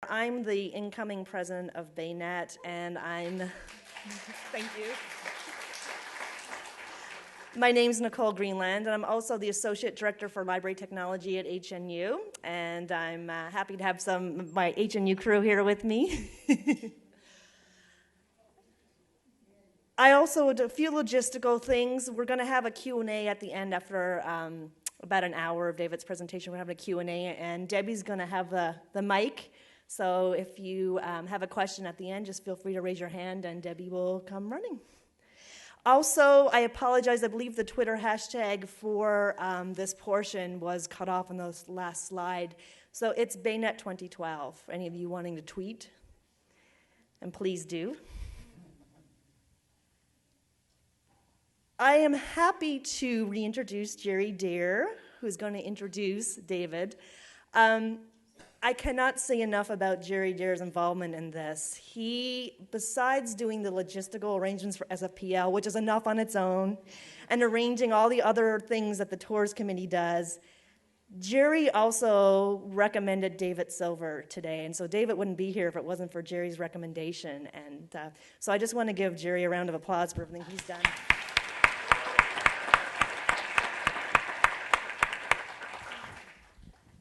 I'm the incoming president of BayNet, and thank you. My name's Nicole Greenland, and I'm also the Associate Director for Library Technology at HNU, and I'm happy to have some of my HNU crew here with me. I also do a few logistical things. We're going to have a Q&A at the end after about an hour of David's presentation. We're having a Q&A, and Debbie's going to have the mic. So if you have a question at the end, just feel free to raise your hand, and Debbie will come running. Also, I apologize. I believe the Twitter hashtag for this portion was cut off on the last slide. So it's BayNet 2012. Any of you wanting to tweet? And please do. I am happy to reintroduce Jerry Deere, who's going to introduce David. I cannot say enough about Jerry Deere's involvement in this. He, besides doing the logistical arrangements for SFPL, which is enough on its own, and arranging all the other things that the Tours Committee does, Jerry also recommended David Silver today, and so David wouldn't be here if it wasn't for Jerry's recommendation. And so I just want to give Jerry a round of applause for everything he's done.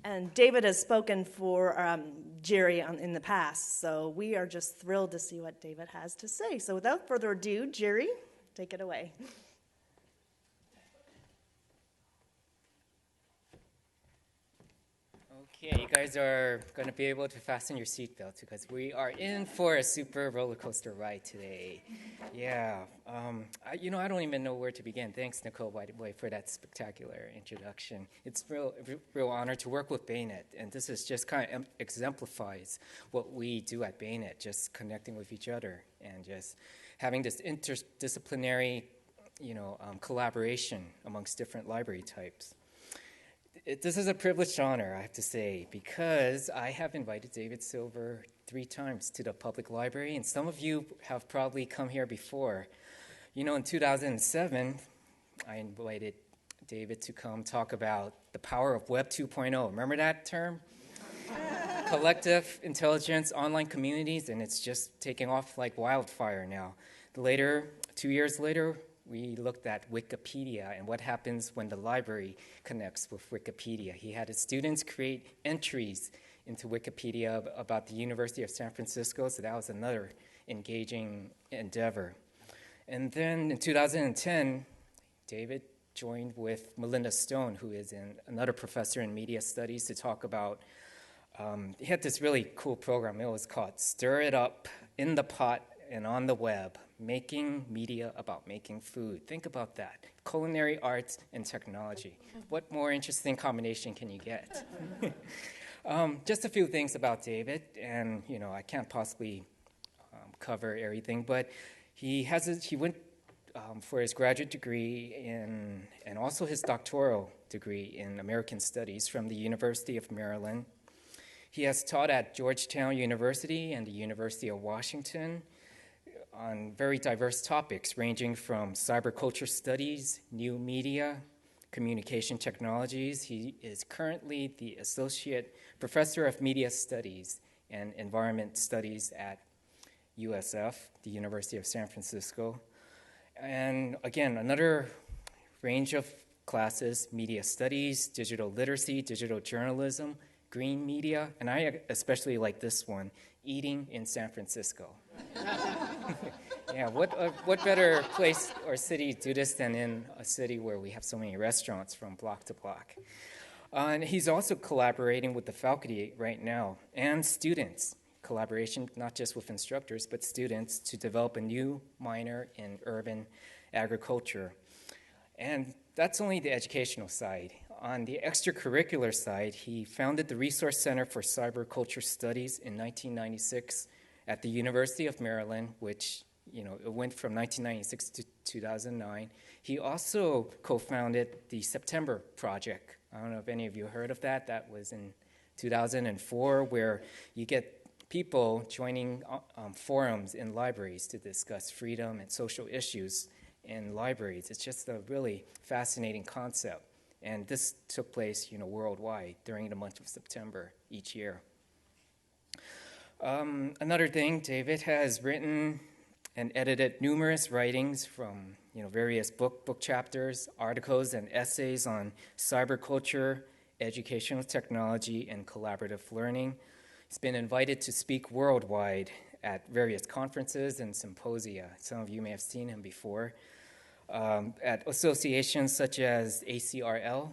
And David has spoken for Jerry in the past, so we are just thrilled to see what David has to say. So without further ado, Jerry, take it away. Okay, you guys are going to be able to fasten your seatbelts because we are in for a super roller coaster ride today. Yeah, I don't even know where to begin. Thanks, Nicole, by the way, for that spectacular introduction. It's a real honor to work with BayNet, and this is just kind of exemplifies what we do at BayNet, just connecting with each other and just having this interdisciplinary, collaboration amongst different library types. This is a privileged honor, I have to say, because I have invited David Silver 3 times to the public library, and some of you have probably come here before. In 2007, I invited David to come talk about the power of Web 2.0. Remember that term? Collective intelligence, online communities, and it's just taking off like wildfire now. Later, 2 years later, we looked at Wikipedia and what happens when the library connects with Wikipedia. He had his students create entries into Wikipedia about the University of San Francisco, so that was another engaging endeavor. And then in 2010, David joined with Melinda Stone, who is another professor in media studies, to talk about, he had this really cool program. It was called Stir It Up in the Pot and on the Web, making media about making food. Think about that. Culinary arts and technology. What more interesting combination can you get? Just a few things about David, and I can't possibly cover everything, but he went for his graduate degree and also his doctoral degree in American Studies from the University of Maryland. He has taught at Georgetown University and the University of Washington on very diverse topics ranging from cyberculture studies, new media, communication technologies. He is currently the Associate Professor of Media Studies and Environment Studies at USF, the University of San Francisco. And again, another range of classes: media studies, digital literacy, digital journalism, green media, and I especially like this one, eating in San Francisco. Yeah, what better place or city to do this than in a city where we have so many restaurants from block to block. And he's also collaborating with the faculty right now and students. Collaboration not just with instructors, but students to develop a new minor in urban agriculture. And that's only the educational side. On the extracurricular side, he founded the Resource Center for Cyberculture Studies in 1996 at the University of Maryland, which, it went from 1996 to 2009. He also co-founded the September Project. I don't know if any of you heard of that. That was in 2004, where you get people joining forums in libraries to discuss freedom and social issues in libraries. It's just a really fascinating concept. And this took place, worldwide during the month of September each year. Another thing, David has written and edited numerous writings from various book chapters, articles, and essays on cyberculture, educational technology, and collaborative learning. He's been invited to speak worldwide at various conferences and symposia. Some of you may have seen him before. At associations such as ACRL,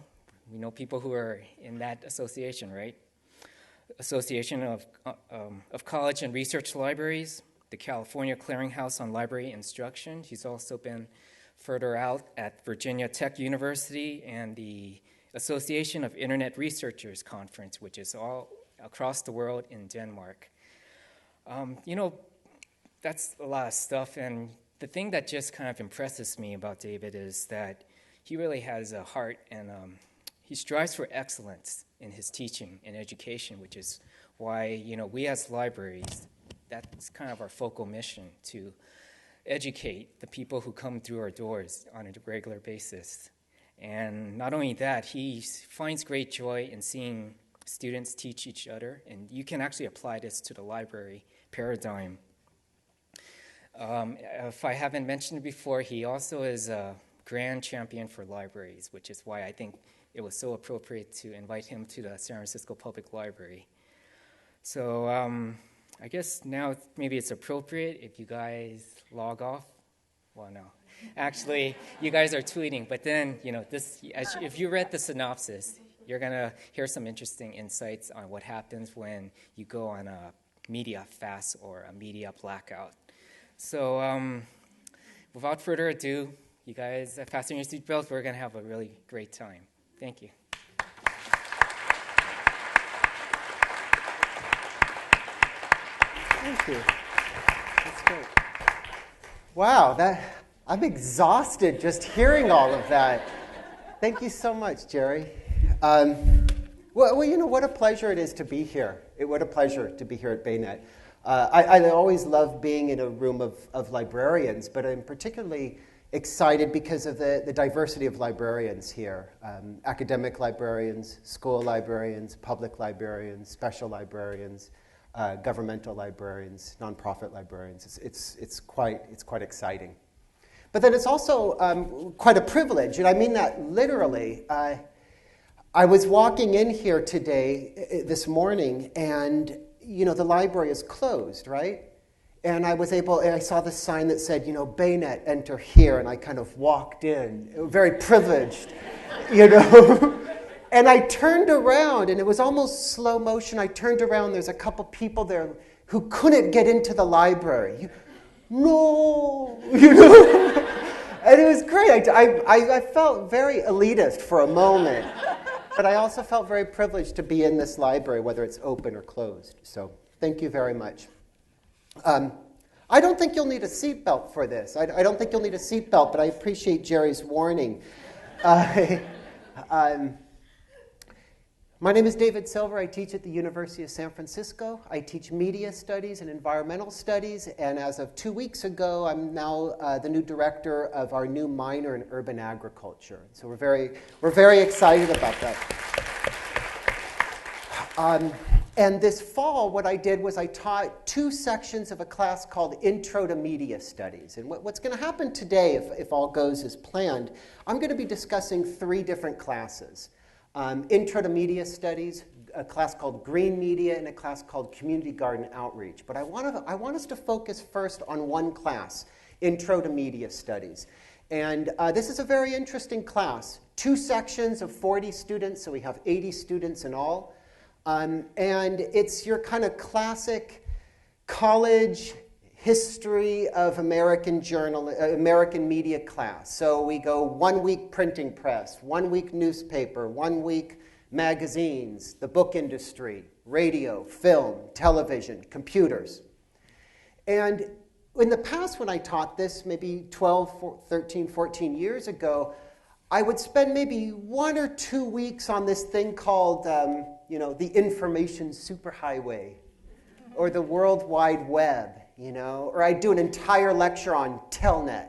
we know people who are in that association, right? Association of College and Research Libraries, the California Clearinghouse on Library Instruction. He's also been further out at Virginia Tech University and the Association of Internet Researchers Conference, which is all across the world in Denmark. That's a lot of stuff, and the thing that just kind of impresses me about David is that he really has a heart, and he strives for excellence in his teaching and education, which is why, we as libraries, that's kind of our focal mission, to educate the people who come through our doors on a regular basis. And not only that, he finds great joy in seeing students teach each other, and you can actually apply this to the library paradigm. If I haven't mentioned it before, he also is a grand champion for libraries, which is why I think it was so appropriate to invite him to the San Francisco Public Library. So I guess now maybe it's appropriate if you guys log off. Well, no. Actually, you guys are tweeting, but then, if you read the synopsis, you're going to hear some interesting insights on what happens when you go on a media fast or a media blackout. So without further ado, you guys fasten your seatbelts. We're going to have a really great time. Thank you. Thank you. That's great. Wow, I'm exhausted just hearing all of that. Thank you so much, Jerry. Well, what a pleasure it is to be here. What a pleasure to be here at BayNet. I always love being in a room of librarians, but I'm particularly excited because of the diversity of librarians here. Academic librarians, school librarians, public librarians, special librarians, governmental librarians, nonprofit librarians. It's quite exciting. But then it's also quite a privilege, and I mean that literally. I was walking in here this morning, and the library is closed, right? And I saw the sign that said, BayNet, enter here, and I kind of walked in, very privileged, And I turned around, and it was almost slow motion. I turned around, there's a couple people there who couldn't get into the library. No, And it was great. I felt very elitist for a moment. But I also felt very privileged to be in this library, whether it's open or closed. So thank you very much. I don't think you'll need a seatbelt for this. I don't think you'll need a seatbelt, but I appreciate Jerry's warning. My name is David Silver. I teach at the University of San Francisco. I teach media studies and environmental studies, and as of 2 weeks ago, I'm now the new director of our new minor in urban agriculture. So we're very excited about that. And this fall, what I did was I taught 2 sections of a class called Intro to Media Studies. And what's going to happen today, if all goes as planned, I'm going to be discussing 3 different classes. Intro to Media Studies, a class called Green Media, and a class called Community Garden Outreach. But I want us to focus first on one class, Intro to Media Studies. And this is a very interesting class. 2 sections of 40 students, so we have 80 students in all. And it's your kind of classic college history of American media class. So we go 1 week printing press, 1 week newspaper, 1 week magazines, the book industry, radio, film, television, computers. And in the past when I taught this, maybe 12, 13, 14 years ago, I would spend maybe 1 or 2 weeks on this thing called, the information superhighway, or the World Wide Web, or I'd do an entire lecture on Telnet.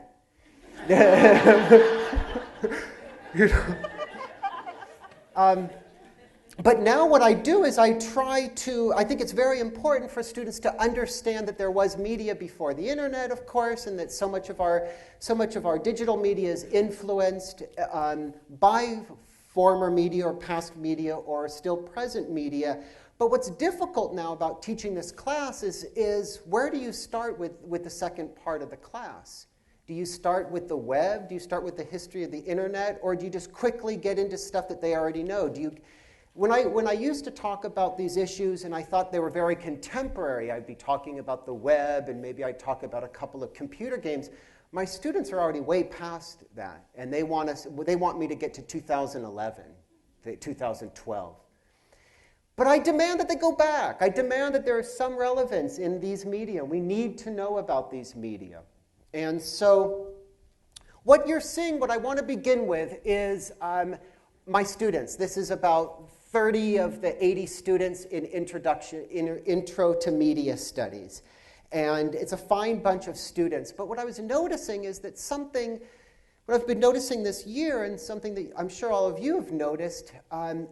But now what I do is I think it's very important for students to understand that there was media before the internet, of course, and that so much of our digital media is influenced by former media or past media or still present media. But what's difficult now about teaching this class is where do you start with the second part of the class? Do you start with the web? Do you start with the history of the internet? Or do you just quickly get into stuff that they already know? When I used to talk about these issues and I thought they were very contemporary, I'd be talking about the web and maybe I'd talk about a couple of computer games. My students are already way past that, and they want me to get to 2011, 2012. But I demand that they go back. I demand that there is some relevance in these media. We need to know about these media. And so what you're seeing, what I want to begin with is my students. This is about 30 of the 80 students in Intro to Media Studies. And it's a fine bunch of students. But what I was noticing is that what I've been noticing this year, and something that I'm sure all of you have noticed,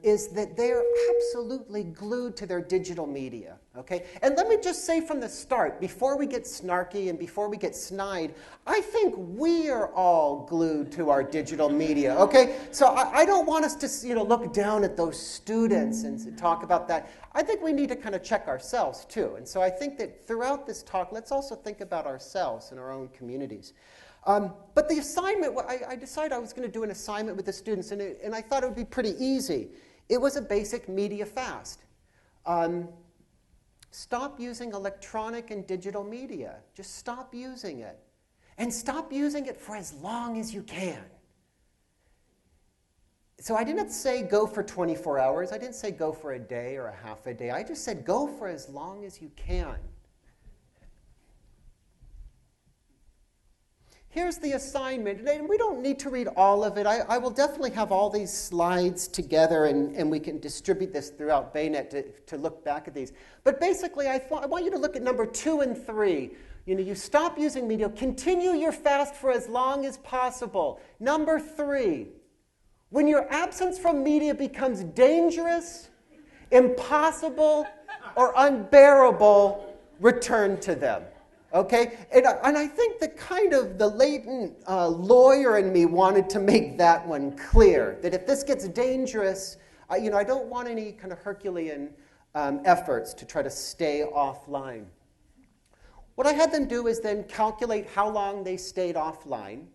is that they're absolutely glued to their digital media. Okay? And let me just say from the start, before we get snarky and before we get snide, I think we are all glued to our digital media. Okay? So I don't want us to look down at those students and talk about that. I think we need to kind of check ourselves too. And so I think that throughout this talk, let's also think about ourselves and our own communities. But the assignment, I decided I was going to do an assignment with the students, and I thought it would be pretty easy. It was a basic media fast. Stop using electronic and digital media. Just stop using it. And stop using it for as long as you can. So I didn't say go for 24 hours. I didn't say go for a day or a half a day. I just said go for as long as you can. Here's the assignment, and we don't need to read all of it. I will definitely have all these slides together, and we can distribute this throughout BayNet to look back at these. But basically, I want you to look at number 2 and 3. You stop using media. Continue your fast for as long as possible. Number 3, when your absence from media becomes dangerous, impossible, or unbearable, return to them. Okay? And I think the latent lawyer in me wanted to make that one clear, that if this gets dangerous, I don't want any kind of Herculean efforts to try to stay offline. What I had them do is then calculate how long they stayed offline,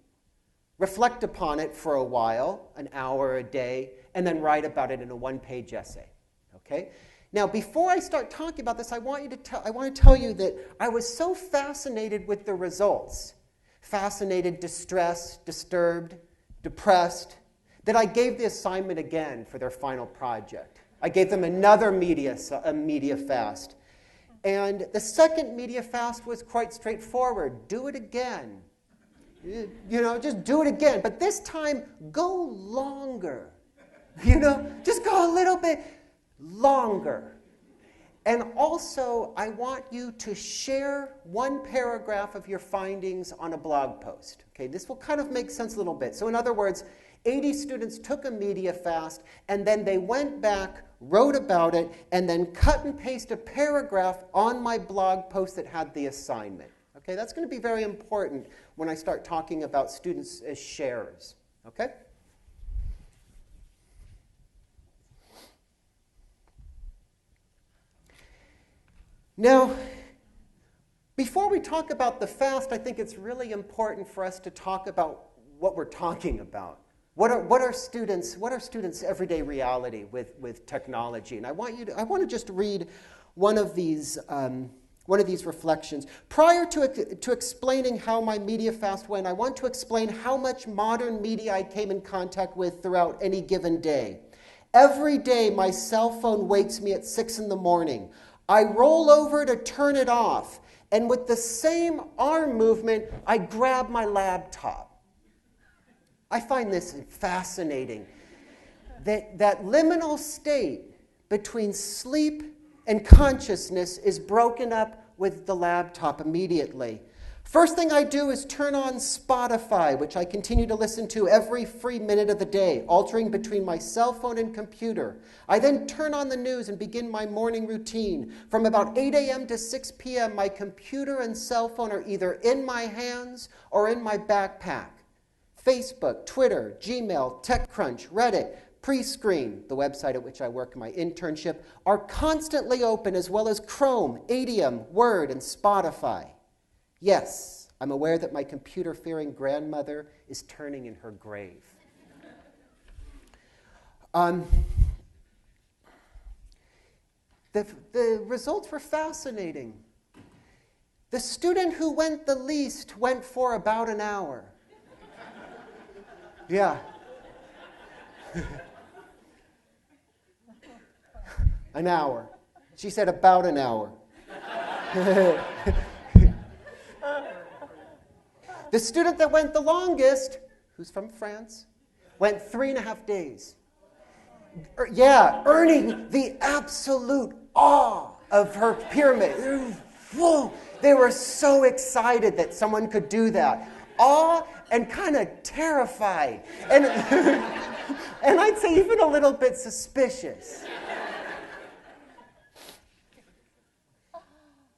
reflect upon it for a while, an hour, a day, and then write about it in a one-page essay. Okay? Now, before I start talking about this, I want to tell you that I was so fascinated with the results, fascinated, distressed, disturbed, depressed, that I gave the assignment again for their final project. I gave them another media fast. And the second media fast was quite straightforward. Do it again. Just do it again. But this time, go longer. Just go a little bit longer. And also, I want you to share one paragraph of your findings on a blog post. Okay, this will kind of make sense a little bit. So in other words, 80 students took a media fast, and then they went back, wrote about it, and then cut and paste a paragraph on my blog post that had the assignment. Okay, that's going to be very important when I start talking about students as sharers. Okay? Now, before we talk about the fast, I think it's really important for us to talk about what we're talking about. What are students' everyday reality with technology? And I want to just read one of these reflections. Prior to explaining how my media fast went, I want to explain how much modern media I came in contact with throughout any given day. Every day, my cell phone wakes me at 6 in the morning. I roll over to turn it off, and with the same arm movement, I grab my laptop. I find this fascinating, that liminal state between sleep and consciousness is broken up with the laptop immediately. First thing I do is turn on Spotify, which I continue to listen to every free minute of the day, altering between my cell phone and computer. I then turn on the news and begin my morning routine. From about 8 a.m. to 6 p.m., my computer and cell phone are either in my hands or in my backpack. Facebook, Twitter, Gmail, TechCrunch, Reddit, Prescreen, the website at which I work in my internship, are constantly open, as well as Chrome, Auditorium, Word, and Spotify. Yes, I'm aware that my computer-fearing grandmother is turning in her grave. The results were fascinating. The student who went the least went for about an hour. Yeah. An hour. She said about an hour. The student that went the longest, who's from France, went 3.5 days. Yeah, earning the absolute awe of her pyramid. They were so excited that someone could do that. Awe and kind of terrified. And, and I'd say even a little bit suspicious.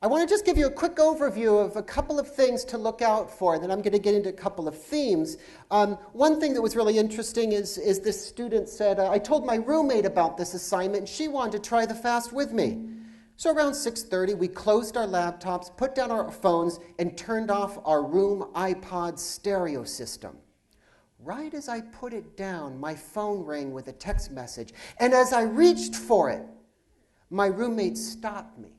I want to just give you a quick overview of a couple of things to look out for, and then I'm going to get into a couple of themes. One thing that was really interesting is this student said, I told my roommate about this assignment, and she wanted to try the fast with me. So around 6:30, we closed our laptops, put down our phones, and turned off our room iPod stereo system. Right as I put it down, my phone rang with a text message, and as I reached for it, my roommate stopped me.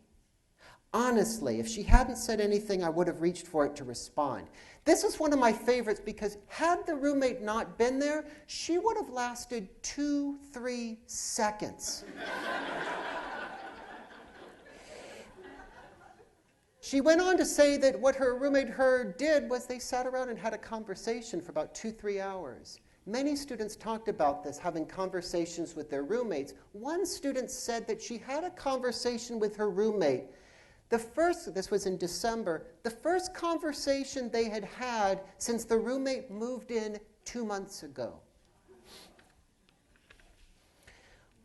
Honestly, if she hadn't said anything, I would have reached for it to respond. This is one of my favorites because had the roommate not been there, she would have lasted 2-3 seconds. She went on to say that what her roommate did was they sat around and had a conversation for about 2-3 hours. Many students talked about this, having conversations with their roommates. One student said that she had a conversation with her roommate. This was in December, the first conversation they had had since the roommate moved in 2 months ago.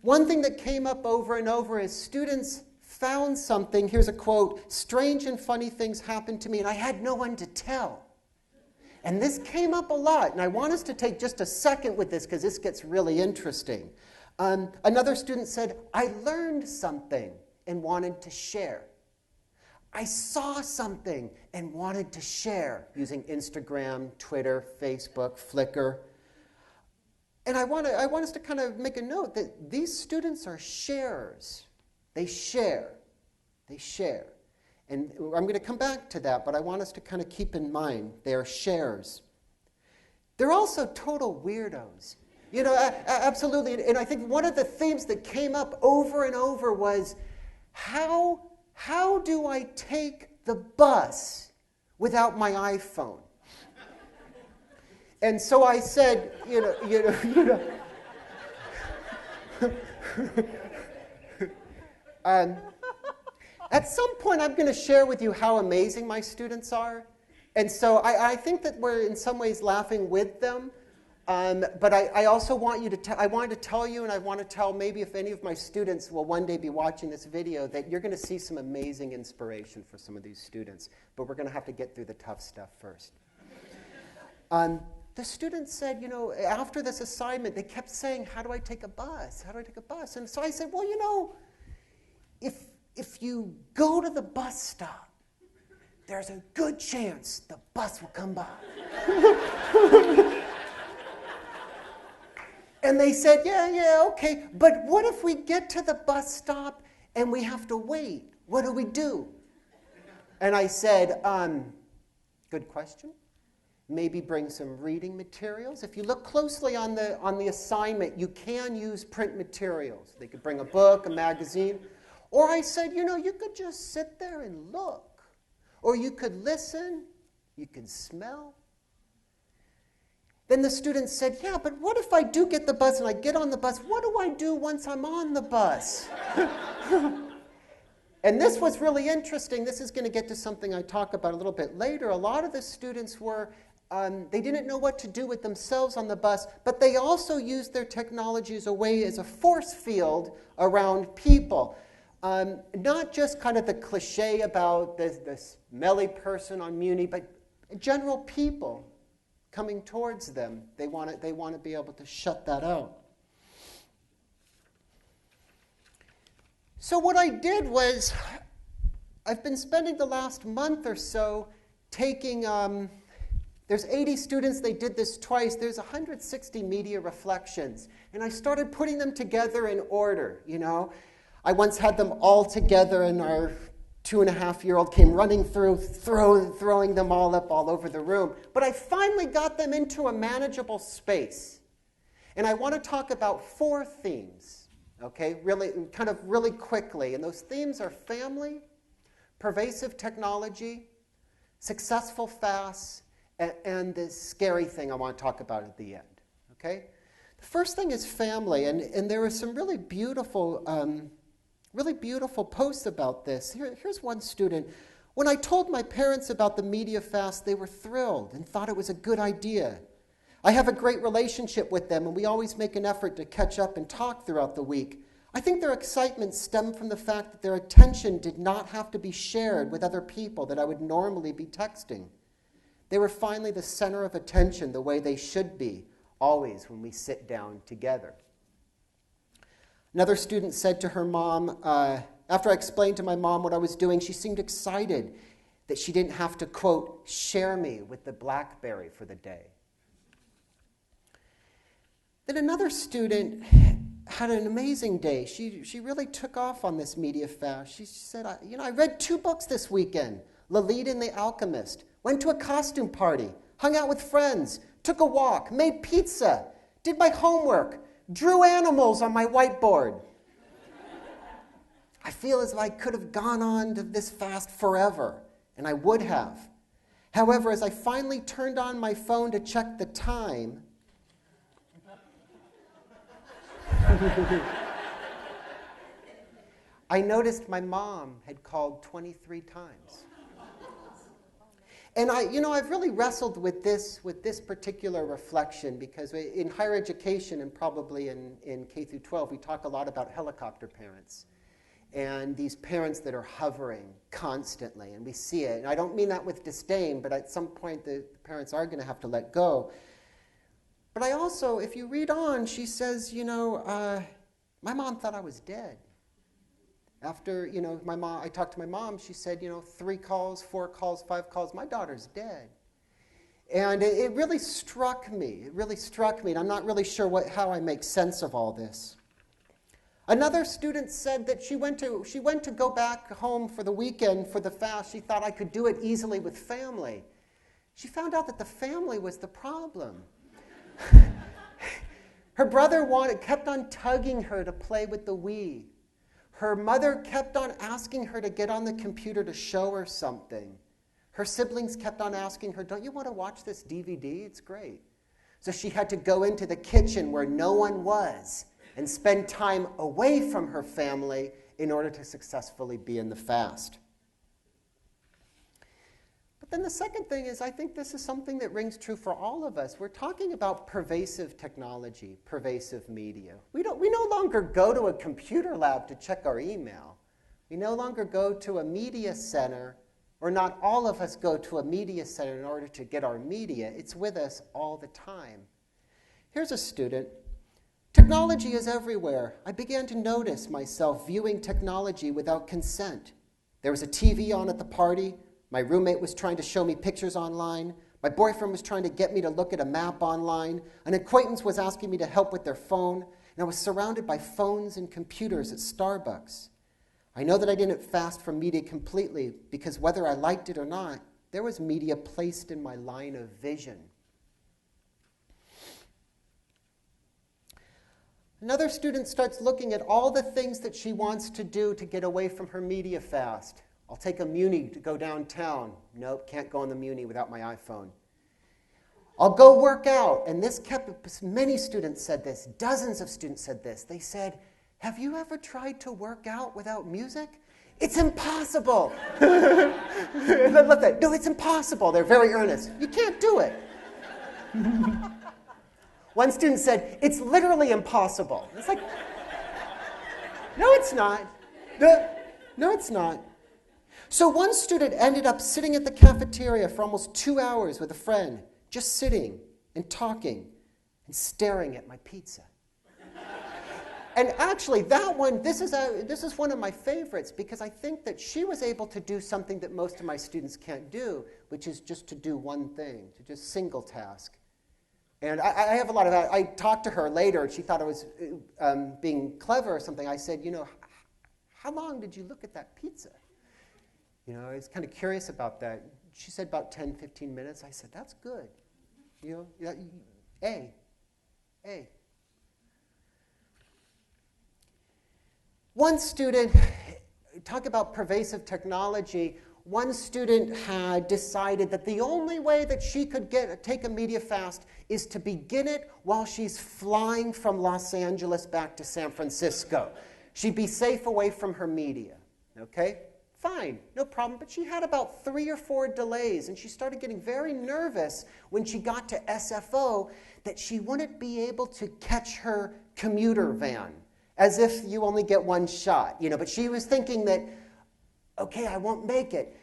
One thing that came up over and over is students found something, here's a quote, "Strange and funny things happened to me, and I had no one to tell." And this came up a lot, and I want us to take just a second with this because this gets really interesting. Another student said, "I learned something and wanted to share. I saw something and wanted to share," using Instagram, Twitter, Facebook, Flickr. And I want us to kind of make a note that these students are sharers. They share. They share. And I'm going to come back to that, but I want us to kind of keep in mind they are sharers. They're also total weirdos. You know, absolutely. And I think one of the themes that came up over and over was how do I take the bus without my iPhone? And so I said, at some point I'm going to share with you how amazing my students are. And so I think that we're in some ways laughing with them. But I also want you to I wanted to tell you, and I want to tell maybe if any of my students will one day be watching this video, that you're going to see some amazing inspiration for some of these students. But we're going to have to get through the tough stuff first. The students said, after this assignment, they kept saying, "How do I take a bus? How do I take a bus?" And so I said, well, if you go to the bus stop, there's a good chance the bus will come by. And they said, yeah, okay, but what if we get to the bus stop and we have to wait? What do we do? And I said, good question. Maybe bring some reading materials. If you look closely on the assignment, you can use print materials. They could bring a book, a magazine. Or I said, you could just sit there and look. Or you could listen. You could smell. Then the students said, yeah, but what if I do get the bus and I get on the bus? What do I do once I'm on the bus? And this was really interesting. This is going to get to something I talk about a little bit later. A lot of the students were, they didn't know what to do with themselves on the bus, but they also used their technology as a way, as a force field around people. Not just kind of the cliche about this smelly person on Muni, but general people coming towards them. They want to be able to shut that out. So what I did was, I've been spending the last month or so taking, there's 80 students, they did this twice, there's 160 media reflections, and I started putting them together in order, you know. I once had them all together, and our 2.5-year-old came running through, throwing them all up all over the room. But I finally got them into a manageable space. And I want to talk about 4 themes. Okay, really quickly. And those themes are family, pervasive technology, successful fast, and this scary thing I want to talk about at the end. Okay? The first thing is family, and there are some really beautiful posts about this. Here's one student. When I told my parents about the media fast, they were thrilled and thought it was a good idea. I have a great relationship with them, and we always make an effort to catch up and talk throughout the week. I think their excitement stemmed from the fact that their attention did not have to be shared with other people that I would normally be texting. They were finally the center of attention the way they should be, always when we sit down together. Another student said to her mom, after I explained to my mom what I was doing, she seemed excited that she didn't have to, quote, share me with the BlackBerry for the day. Then another student had an amazing day. She really took off on this media fast. She said, I read 2 books this weekend, Lolita and the Alchemist, went to a costume party, hung out with friends, took a walk, made pizza, did my homework, drew animals on my whiteboard. I feel as though I could have gone on to this fast forever, and I would have. However, as I finally turned on my phone to check the time, I noticed my mom had called 23 times. And I've really wrestled with this particular reflection, because in higher education, and probably in K through 12, we talk a lot about helicopter parents and these parents that are hovering constantly, and we see it. And I don't mean that with disdain, but at some point the parents are going to have to let go. But I also, if you read on, she says, my mom thought I was dead. After, I talked to my mom, she said, 3 calls, 4 calls, 5 calls, my daughter's dead. And it really struck me. And I'm not really sure how I make sense of all this. Another student said that she went to go back home for the weekend for the fast. She thought I could do it easily with family. She found out that the family was the problem. Her brother kept on tugging her to play with the Wii. Her mother kept on asking her to get on the computer to show her something. Her siblings kept on asking her, don't you want to watch this DVD? It's great. So she had to go into the kitchen where no one was and spend time away from her family in order to successfully be in the fast. But then the second thing is, I think this is something that rings true for all of us. We're talking about pervasive technology, pervasive media. We no longer go to a computer lab to check our email. We no longer go to a media center, or not all of us go to a media center in order to get our media. It's with us all the time. Here's a student. Technology is everywhere. I began to notice myself viewing technology without consent. There was a TV on at the party. My roommate was trying to show me pictures online. My boyfriend was trying to get me to look at a map online. An acquaintance was asking me to help with their phone. And I was surrounded by phones and computers at Starbucks. I know that I didn't fast from media completely, because whether I liked it or not, there was media placed in my line of vision. Another student starts looking at all the things that she wants to do to get away from her media fast. I'll take a Muni to go downtown. Nope, can't go on the Muni without my iPhone. I'll go work out. And many students said this, dozens of students said this. They said, have you ever tried to work out without music? It's impossible. No, it's impossible. They're very earnest. You can't do it. One student said, it's literally impossible. It's like, no, it's not. No, it's not. So one student ended up sitting at the cafeteria for almost 2 hours with a friend, just sitting and talking and staring at my pizza. And actually, that one, this is one of my favorites because I think that she was able to do something that most of my students can't do, which is just to do one thing, to just single task. And I have a lot of that. I talked to her later, and she thought I was being clever or something. I said, how long did you look at that pizza? I was kind of curious about that. She said about 10, 15 minutes. I said, that's good. A. One student, talk about pervasive technology, one student had decided that the only way that she could take a media fast is to begin it while she's flying from Los Angeles back to San Francisco. She'd be safe away from her media. Okay? Fine, no problem. But she had about 3 or 4 delays, and she started getting very nervous when she got to SFO that she wouldn't be able to catch her commuter van, as if you only get one shot. But she was thinking that, okay, I won't make it.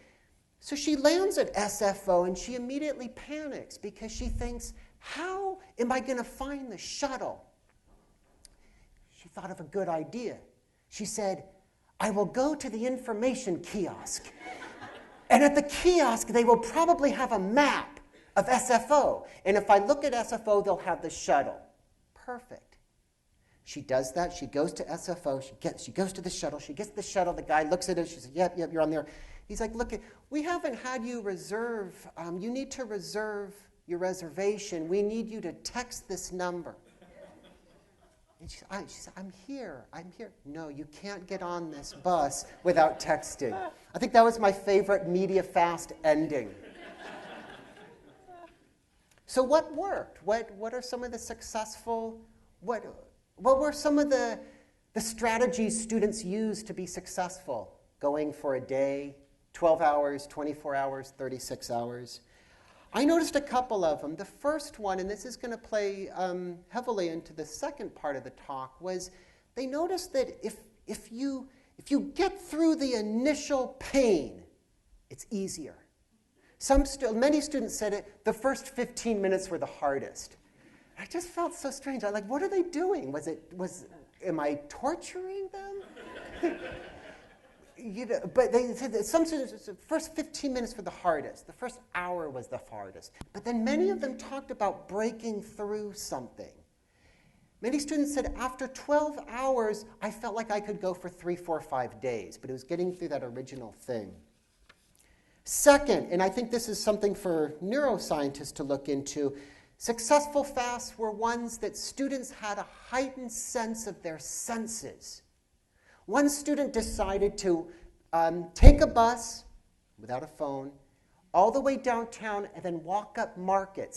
So she lands at SFO, and she immediately panics because she thinks, how am I going to find the shuttle? She thought of a good idea. She said, I will go to the information kiosk. And at the kiosk, they will probably have a map of SFO. And if I look at SFO, they'll have the shuttle. Perfect. She does that. She goes to SFO. She goes to the shuttle. She gets the shuttle. The guy looks at it. She says, yep, you're on there. He's like, look, we haven't had you reserve. You need to reserve your reservation. We need you to text this number. And she said, I'm here. No, you can't get on this bus without texting. I think that was my favorite media fast ending. So what worked? What are some of the successful, what were some of the strategies students used to be successful? Going for a day, 12 hours, 24 hours, 36 hours. I noticed a couple of them. The first one, and this is going to play heavily into the second part of the talk, was they noticed that if you get through the initial pain, it's easier. Many students said the first 15 minutes were the hardest. I just felt so strange. I'm like, what are they doing? Am I torturing them? But they said that some students, the first 15 minutes were the hardest. The first hour was the hardest. But then many of them talked about breaking through something. Many students said, after 12 hours, I felt like I could go for 3, 4, 5 days. But it was getting through that original thing. Second, and I think this is something for neuroscientists to look into, successful fasts were ones that students had a heightened sense of their senses. One student decided to take a bus without a phone all the way downtown and then walk up Market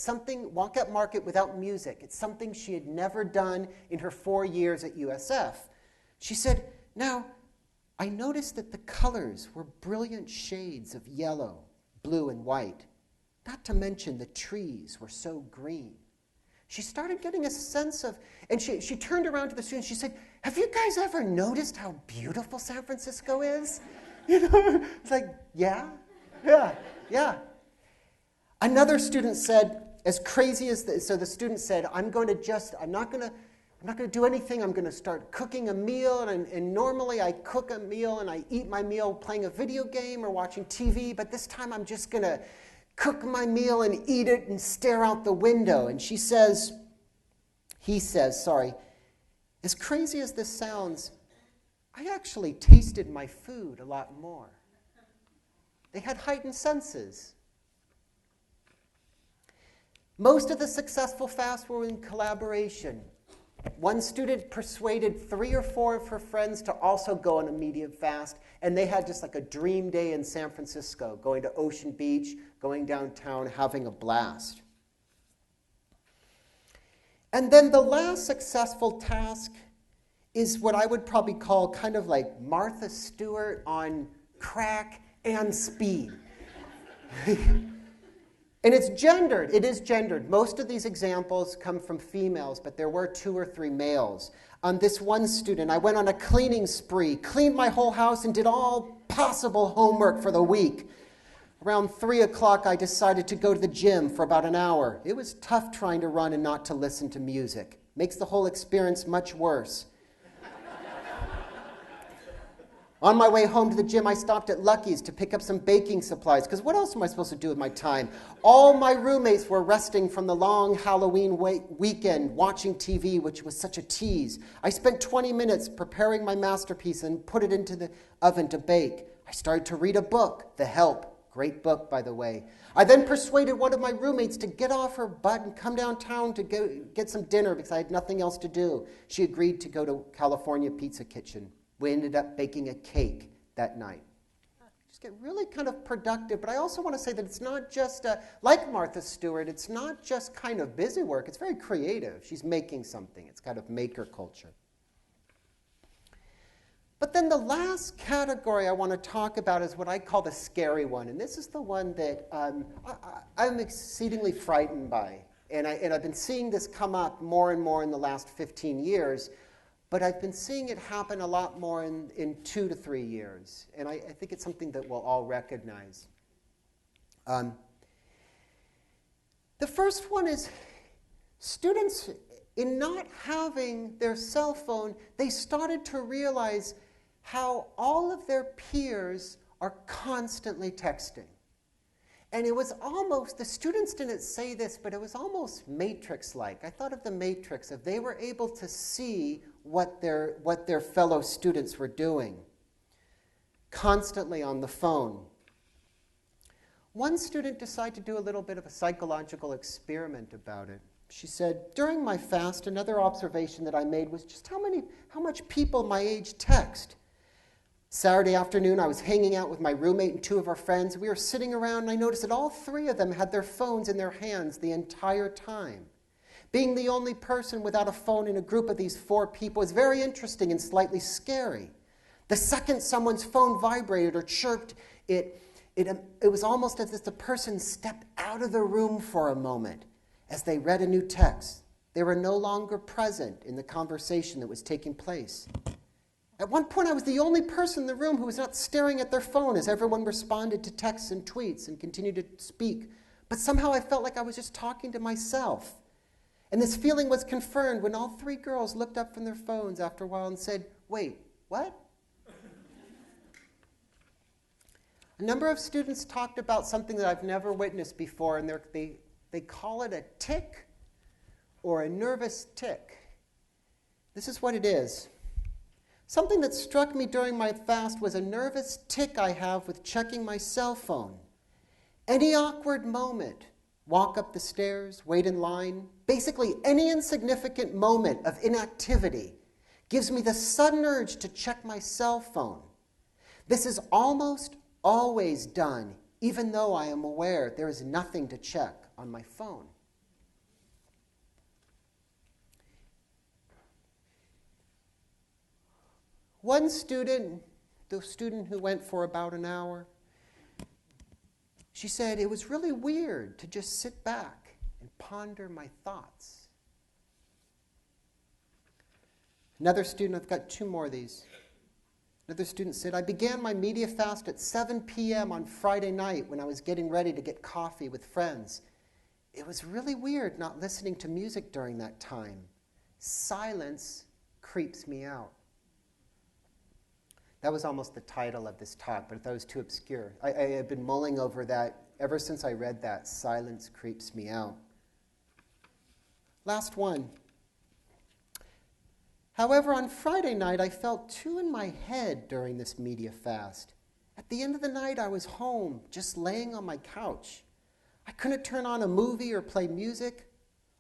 without music. It's something she had never done in her 4 years at USF. She said, now, I noticed that the colors were brilliant shades of yellow, blue, and white. Not to mention the trees were so green. She started getting a sense of, and she turned around to the students. She said, have you guys ever noticed how beautiful San Francisco is? It's like, yeah. Another student said, as crazy as this, so the student said, I'm not going to do anything. I'm going to start cooking a meal, and normally I cook a meal and I eat my meal playing a video game or watching TV, but this time I'm just going to cook my meal and eat it and stare out the window. And he says, as crazy as this sounds, I actually tasted my food a lot more. They had heightened senses. Most of the successful fasts were in collaboration. One student persuaded 3 or 4 of her friends to also go on a media fast, and they had just like a dream day in San Francisco, going to Ocean Beach, going downtown, having a blast. And then the last successful task is what I would probably call kind of like Martha Stewart on crack and speed. And it's gendered. It is gendered. Most of these examples come from females, but there were 2 or 3 males. This one student, I went on a cleaning spree, cleaned my whole house, and did all possible homework for the week. Around 3 o'clock, I decided to go to the gym for about an hour. It was tough trying to run and not to listen to music. Makes the whole experience much worse. On my way home to the gym, I stopped at Lucky's to pick up some baking supplies, because what else am I supposed to do with my time? All my roommates were resting from the long Halloween weekend, watching TV, which was such a tease. I spent 20 minutes preparing my masterpiece and put it into the oven to bake. I started to read a book, The Help. Great book, by the way. I then persuaded one of my roommates to get off her butt and come downtown to get some dinner because I had nothing else to do. She agreed to go to California Pizza Kitchen. We ended up baking a cake that night. Just get really kind of productive, but I also want to say that it's not just, like Martha Stewart, it's not just kind of busy work. It's very creative. She's making something. It's kind of maker culture. But then the last category I want to talk about is what I call the scary one. And this is the one that I'm exceedingly frightened by. And I've been seeing this come up more and more in the last 15 years. But I've been seeing it happen a lot more in 2 to 3 years. And I think it's something that we'll all recognize. The first one is students, in not having their cell phone, they started to realize how all of their peers are constantly texting. And it was almost, the students didn't say this, but it was almost Matrix-like. I thought of the Matrix, if they were able to see what their fellow students were doing, constantly on the phone. One student decided to do a little bit of a psychological experiment about it. She said, during my fast, another observation that I made was just how much people my age text. Saturday afternoon, I was hanging out with my roommate and 2 of our friends. We were sitting around, and I noticed that all 3 of them had their phones in their hands the entire time. Being the only person without a phone in a group of these 4 people is very interesting and slightly scary. The second someone's phone vibrated or chirped, it was almost as if the person stepped out of the room for a moment as they read a new text. They were no longer present in the conversation that was taking place. At one point, I was the only person in the room who was not staring at their phone as everyone responded to texts and tweets and continued to speak. But somehow I felt like I was just talking to myself. And this feeling was confirmed when all 3 girls looked up from their phones after a while and said, wait, what? A number of students talked about something that I've never witnessed before, and they call it a tic or a nervous tic. This is what it is. Something that struck me during my fast was a nervous tic I have with checking my cell phone. Any awkward moment, walk up the stairs, wait in line, basically any insignificant moment of inactivity gives me the sudden urge to check my cell phone. This is almost always done, even though I am aware there is nothing to check on my phone. One student, the student who went for about an hour, she said, it was really weird to just sit back and ponder my thoughts. Another student, I've got 2 more of these. Another student said, I began my media fast at 7 p.m. on Friday night when I was getting ready to get coffee with friends. It was really weird not listening to music during that time. Silence creeps me out. That was almost the title of this talk, but that was too obscure. I have been mulling over that ever since I read that. Silence creeps me out. Last one. However, on Friday night, I felt 2 in my head during this media fast. At the end of the night, I was home, just laying on my couch. I couldn't turn on a movie or play music.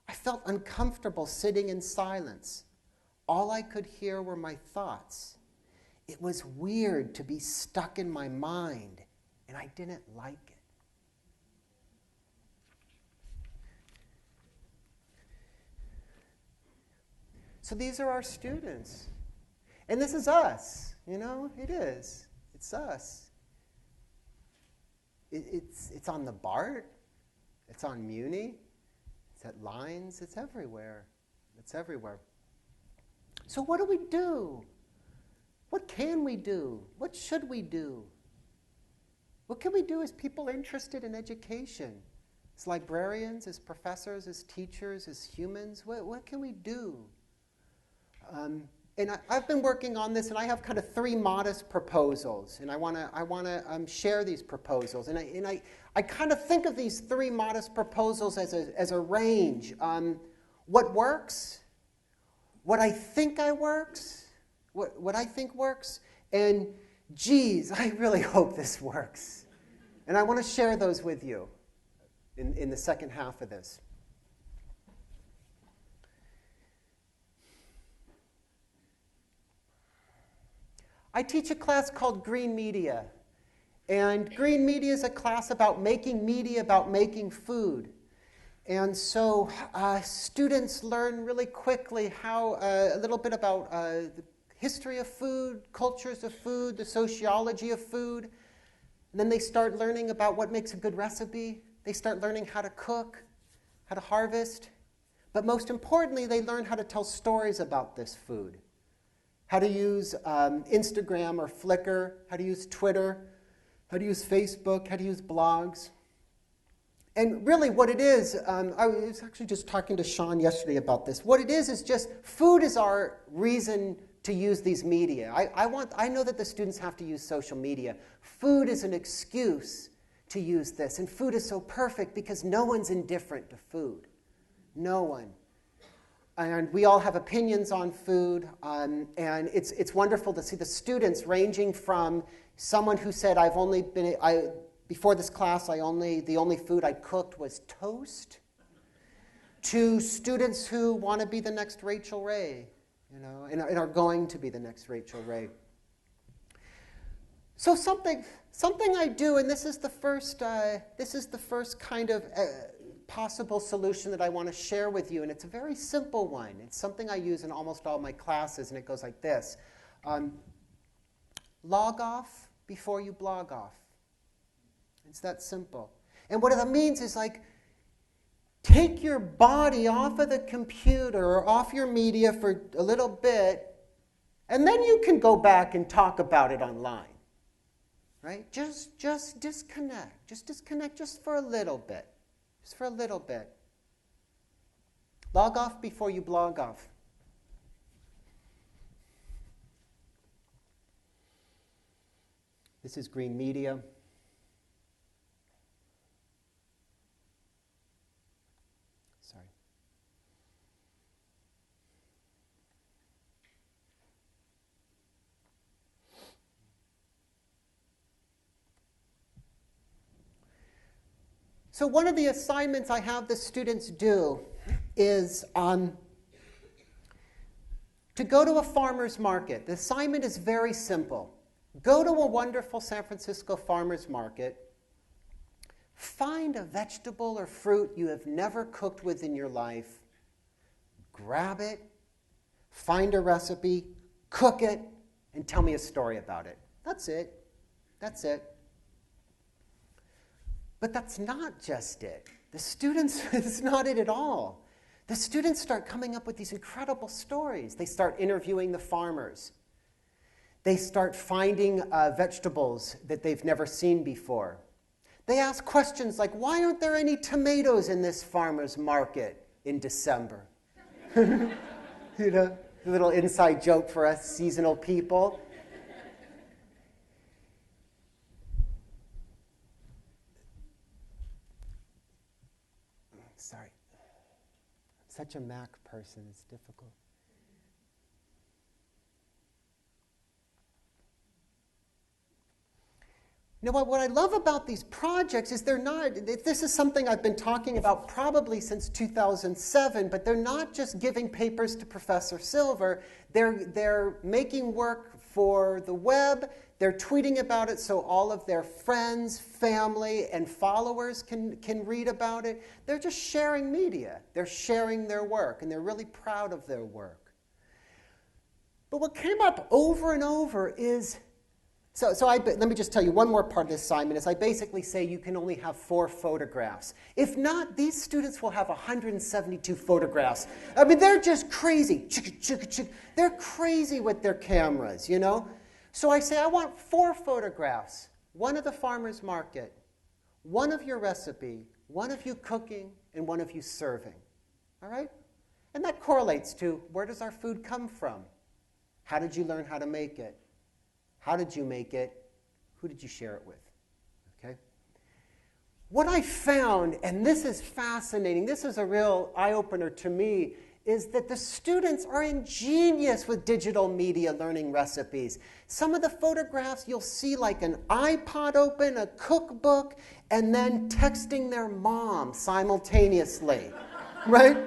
I felt uncomfortable sitting in silence. All I could hear were my thoughts. It was weird to be stuck in my mind, and I didn't like it. So these are our students. And this is us, it is. It's us. It's on the BART. It's on Muni. It's at Lines. It's everywhere. It's everywhere. So what do we do? What can we do? What should we do? What can we do as people interested in education? As librarians, as professors, as teachers, as humans? What can we do? And I've been working on this, and I have kind of 3 modest proposals, and I want to share these proposals. And I kind of think of these 3 modest proposals as a range. What works, what I think works, what I think works, and geez, I really hope this works. And I want to share those with you in the second half of this. I teach a class called Green Media. And Green Media is a class about making media, about making food. And so students learn really quickly a little bit about the history of food, cultures of food, the sociology of food. And then they start learning about what makes a good recipe. They start learning how to cook, how to harvest. But most importantly, they learn how to tell stories about this food. How to use Instagram or Flickr, how to use Twitter, how to use Facebook, how to use blogs. And really what it is, I was actually just talking to Sean yesterday about this. What it is just food is our reason to use these media. I know that the students have to use social media. Food is an excuse to use this. And food is so perfect because no one's indifferent to food. No one. And we all have opinions on food, and it's wonderful to see the students ranging from someone who said, before this class, the only food I cooked was toast, to students who want to be the next Rachel Ray, and are going to be the next Rachel Ray. So something I do, and this is the first kind of possible solution that I want to share with you, and it's a very simple one. It's something I use in almost all my classes, and it goes like this. Log off before you blog off. It's that simple. And what that means is take your body off of the computer or off your media for a little bit, and then you can go back and talk about it online. Right? Just disconnect. Just disconnect just for a little bit. Just for a little bit. Log off before you blog off. This is Green Media. Sorry. So one of the assignments I have the students do is to go to a farmer's market. The assignment is very simple. Go to a wonderful San Francisco farmer's market. Find a vegetable or fruit you have never cooked with in your life. Grab it, find a recipe, cook it, and tell me a story about it. That's it. That's it. But that's not just it. The students, it's not it at all. The students start coming up with these incredible stories. They start interviewing the farmers. They start finding vegetables that they've never seen before. They ask questions like, why aren't there any tomatoes in this farmer's market in December? A little inside joke for us seasonal people. Sorry. I'm such a Mac person, it's difficult. What I love about these projects is this is something I've been talking about probably since 2007, but they're not just giving papers to Professor Silver. They're making work for the web. They're tweeting about it so all of their friends, family, and followers can read about it. They're just sharing media. They're sharing their work, and they're really proud of their work. But what came up over and over is, let me just tell you one more part of the assignment is I basically say you can only have 4 photographs. If not, these students will have 172 photographs. I mean, they're just crazy. They're crazy with their cameras, you know? So I say I want 4 photographs. 1 of the farmer's market, 1 of your recipe, 1 of you cooking, and 1 of you serving. All right? And that correlates to where does our food come from? How did you learn how to make it? How did you make it? Who did you share it with? Okay? What I found, and this is fascinating, this is a real eye-opener to me, is that the students are ingenious with digital media learning recipes. Some of the photographs you'll see like an iPod open, a cookbook, and then texting their mom simultaneously, right?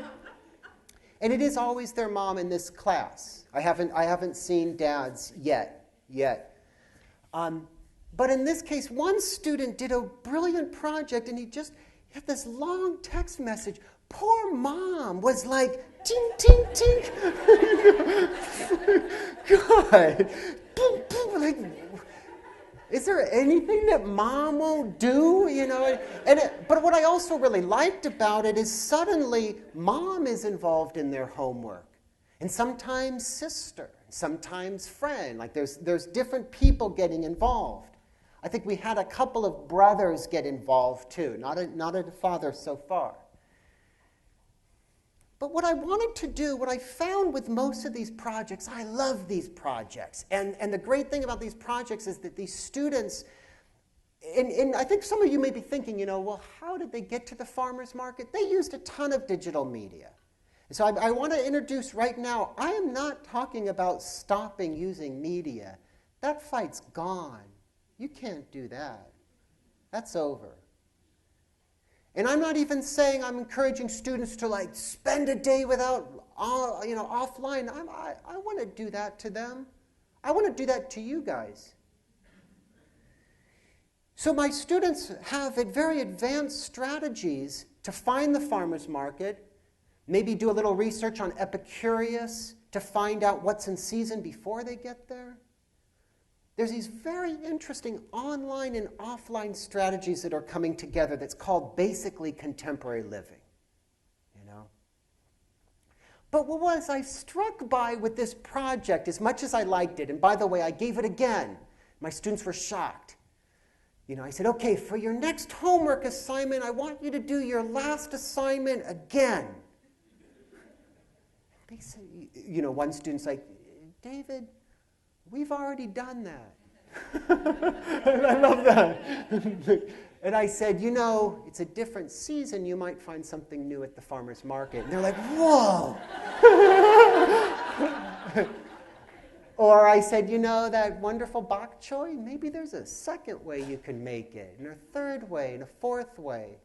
And it is always their mom in this class. I haven't seen dads yet. But in this case, one student did a brilliant project, and he had this long text message. Poor mom was like, ting, ting, ting. God. Like, is there anything that mom won't do? You know, but what I also really liked about it is suddenly mom is involved in their homework. And sometimes sister, sometimes friend. Like there's different people getting involved. I think we had a couple of brothers get involved too, not a father so far. But what I wanted to do, what I found with most of these projects, I love these projects. And the great thing about these projects is that these students, and I think some of you may be thinking, you know, well, how did they get to the farmer's market? They used a ton of digital media. So I want to introduce right now, I am not talking about stopping using media. That fight's gone. You can't do that. That's over. And I'm not even saying I'm encouraging students to like spend a day without, offline. I want to do that to them. I want to do that to you guys. So my students have very advanced strategies to find the farmer's market. Maybe do a little research on Epicurious to find out what's in season before they get there. There's these very interesting online and offline strategies that are coming together that's called basically contemporary living. You know? But what was I struck by with this project, as much as I liked it, and by the way, I gave it again. My students were shocked. You know, I said, okay, for your next homework assignment, I want you to do your last assignment again. They said, you know, one student's like, David, we've already done that. And I love that. And I said, you know, it's a different season. You might find something new at the farmer's market. And they're like, whoa. Or I said, you know, that wonderful bok choy, maybe there's a second way you can make it, and a third way, and a fourth way.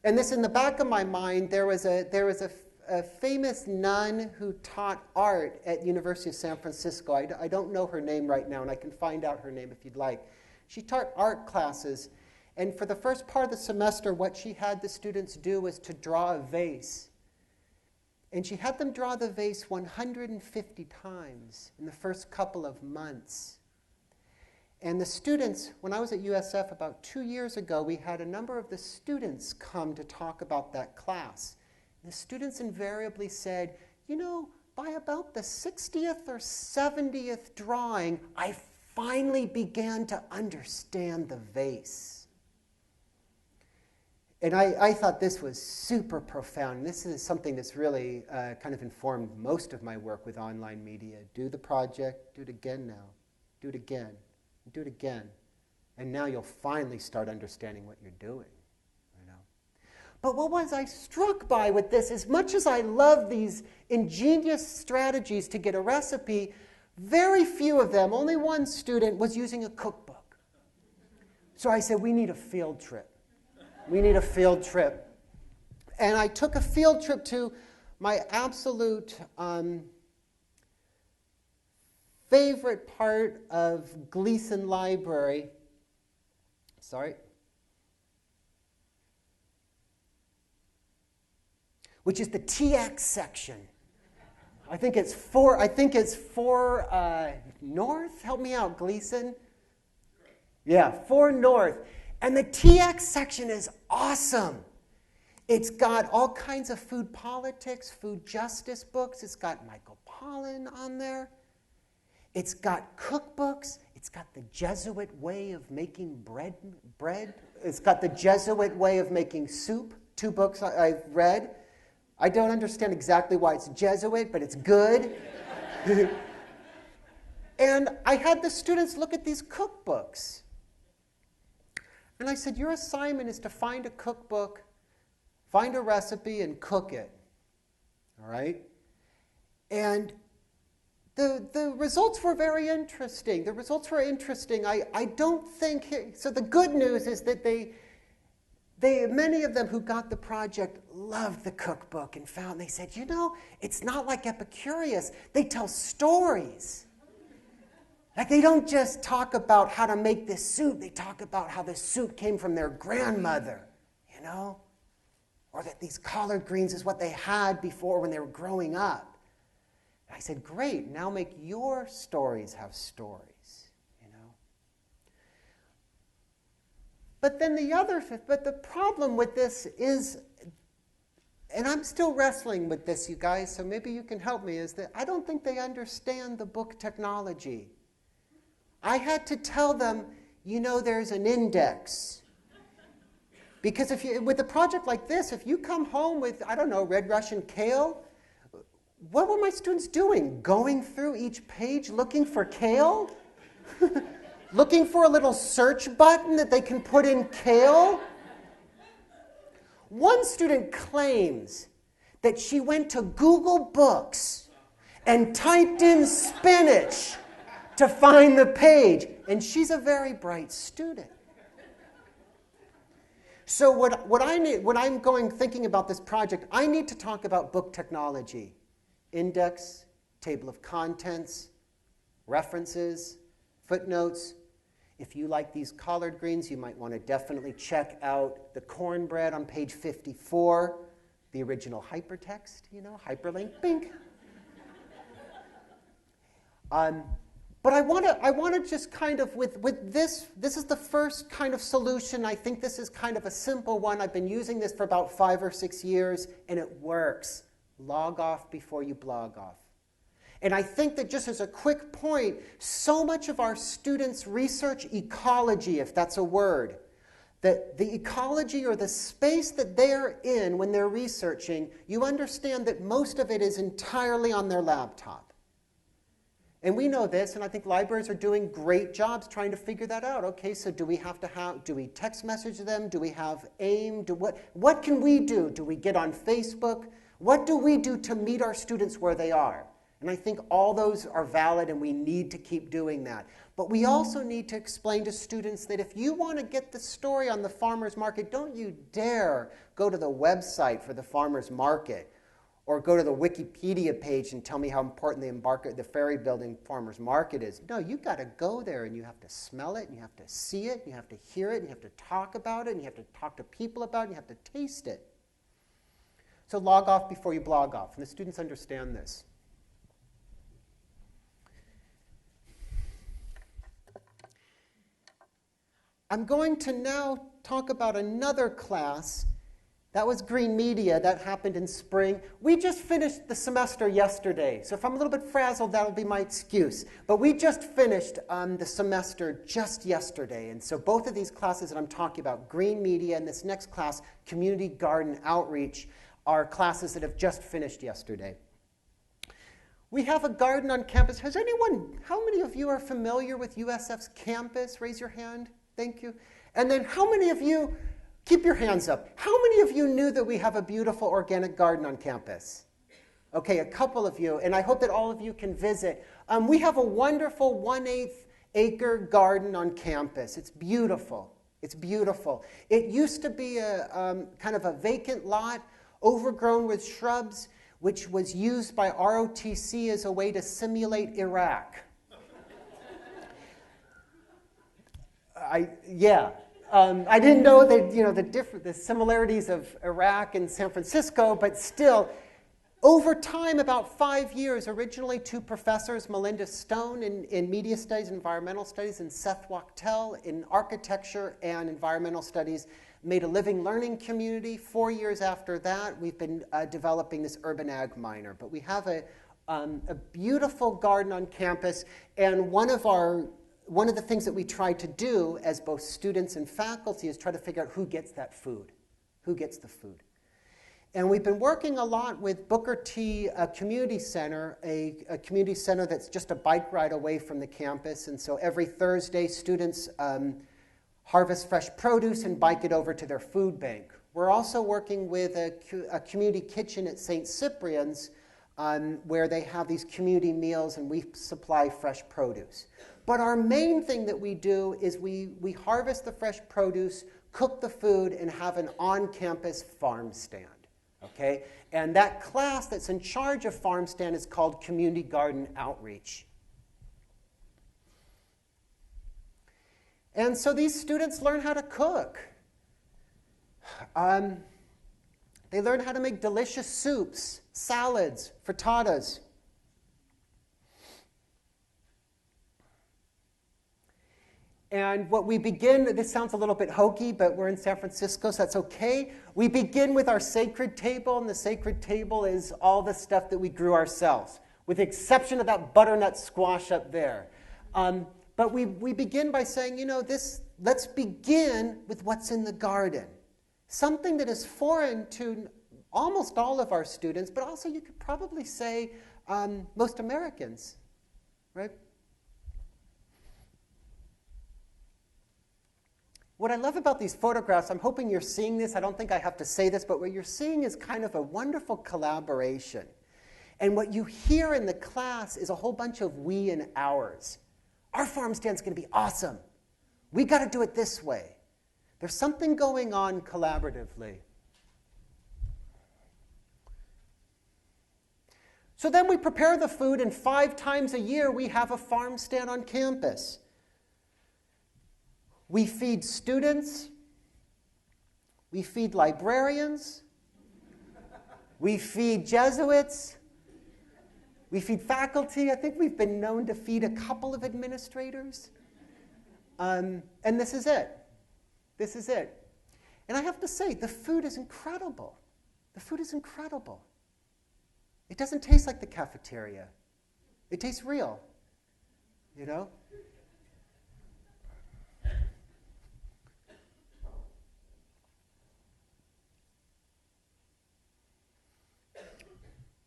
And this, in the back of my mind, there was a famous nun who taught art at University of San Francisco. I don't know her name right now, and I can find out her name if you'd like. She taught art classes, and for the first part of the semester, what she had the students do was to draw a vase. And she had them draw the vase 150 times in the first couple of months. And the students, when I was at USF about 2 years ago, we had a number of the students come to talk about that class. The students invariably said, you know, by about the 60th or 70th drawing, I finally began to understand the vase. And I thought this was super profound. This is something that's really kind of informed most of my work with online media. Do the project, do it again now. Do it again, do it again. And now you'll finally start understanding what you're doing. But what was I struck by with this, as much as I love these ingenious strategies to get a recipe, very few of them, only one student, was using a cookbook. So I said, we need a field trip. We need a field trip. And I took a field trip to my absolute favorite part of Gleason Library. Which is the TX section. I think it's 4 north. Help me out, Gleason. Yeah, 4 north. And the TX section is awesome. It's got all kinds of food politics, food justice books. It's got Michael Pollan on there. It's got cookbooks. It's got the Jesuit way of making bread. It's got the Jesuit way of making soup. 2 books I've read. I don't understand exactly why it's Jesuit, but it's good. And I had the students look at these cookbooks. And I said, your assignment is to find a cookbook, find a recipe, and cook it. All right? And the results were very interesting. I don't think, so the good news is that many of them who got the project loved the cookbook and they said, it's not like Epicurious. They tell stories. Like they don't just talk about how to make this soup. They talk about how this soup came from their grandmother, or that these collard greens is what they had before when they were growing up. And I said, great, now make your stories have stories. But then the problem with this is, and I'm still wrestling with this, you guys, so maybe you can help me, is that I don't think they understand the book technology. I had to tell them, there's an index. Because with a project like this, if you come home with, Red Russian kale, what were my students doing? Going through each page looking for kale? Looking for a little search button that they can put in kale? One student claims that she went to Google Books and typed in spinach to find the page. And she's a very bright student. So thinking about this project, I need to talk about book technology. Index, table of contents, references, footnotes. If you like these collard greens, you might want to definitely check out the cornbread on page 54, the original hypertext, hyperlink, bink. But I want to just kind of, with this is the first kind of solution. I think this is kind of a simple one. I've been using this for about 5 or 6 years, and it works. Log off before you blog off. And I think that just as a quick point, so much of our students' research ecology, if that's a word, that the ecology or the space that they're in when they're researching, you understand that most of it is entirely on their laptop. And we know this, and I think libraries are doing great jobs trying to figure that out. Okay, so do we text message them? Do we have AIM? What can we do? Do we get on Facebook? What do we do to meet our students where they are? And I think all those are valid, and we need to keep doing that. But we also need to explain to students that if you want to get the story on the farmer's market, don't you dare go to the website for the farmer's market or go to the Wikipedia page and tell me how important the ferry building farmer's market is. No, you've got to go there, and you have to smell it, and you have to see it, and you have to hear it, and you have to talk about it, and you have to talk to people about it, and you have to taste it. So log off before you blog off, and the students understand this. I'm going to now talk about another class. That was Green Media. That happened in spring. We just finished the semester yesterday. So if I'm a little bit frazzled, that'll be my excuse. But we just finished the semester just yesterday. And so both of these classes that I'm talking about, Green Media and this next class, Community Garden Outreach, are classes that have just finished yesterday. We have a garden on campus. How many of you are familiar with USF's campus? Raise your hand. Thank you. And then how many of you, keep your hands up, how many of you knew that we have a beautiful organic garden on campus? Okay, a couple of you, and I hope that all of you can visit. We have a wonderful 1/8 acre garden on campus. It's beautiful. It's beautiful. It used to be a kind of a vacant lot, overgrown with shrubs, which was used by ROTC as a way to simulate Iraq. I didn't know that the similarities of Iraq and San Francisco, but still, Over time, about 5 years, originally 2 professors, Melinda Stone in media studies and environmental studies, and Seth Wachtel in architecture and environmental studies, made a living learning community. 4 years after that, we've been developing this urban ag minor. But we have a beautiful garden on campus, and one of the things that we try to do as both students and faculty is try to figure out who gets that food. Who gets the food? And we've been working a lot with Booker T Community Center, a community center that's just a bike ride away from the campus. And so every Thursday, students harvest fresh produce and bike it over to their food bank. We're also working with a community kitchen at St. Cyprian's where they have these community meals and we supply fresh produce. But our main thing that we do is we harvest the fresh produce, cook the food, and have an on-campus farm stand. Okay? And that class that's in charge of Farmstand is called Community Garden Outreach. And so these students learn how to cook. They learn how to make delicious soups, salads, frittatas. And what we begin, this sounds a little bit hokey, but we're in San Francisco, so that's okay. We begin with our sacred table, and the sacred table is all the stuff that we grew ourselves, with the exception of that butternut squash up there. But we begin by saying, let's begin with what's in the garden. Something that is foreign to almost all of our students, but also you could probably say most Americans, right? What I love about these photographs, I'm hoping you're seeing this, I don't think I have to say this, but what you're seeing is kind of a wonderful collaboration. And what you hear in the class is a whole bunch of we and ours. Our farm stand's going to be awesome. We got to do it this way. There's something going on collaboratively. So then we prepare the food, and 5 times a year we have a farm stand on campus. We feed students, we feed librarians, we feed Jesuits, we feed faculty. I think we've been known to feed a couple of administrators. And this is it. This is it. And I have to say, the food is incredible. The food is incredible. It doesn't taste like the cafeteria. It tastes real, you know?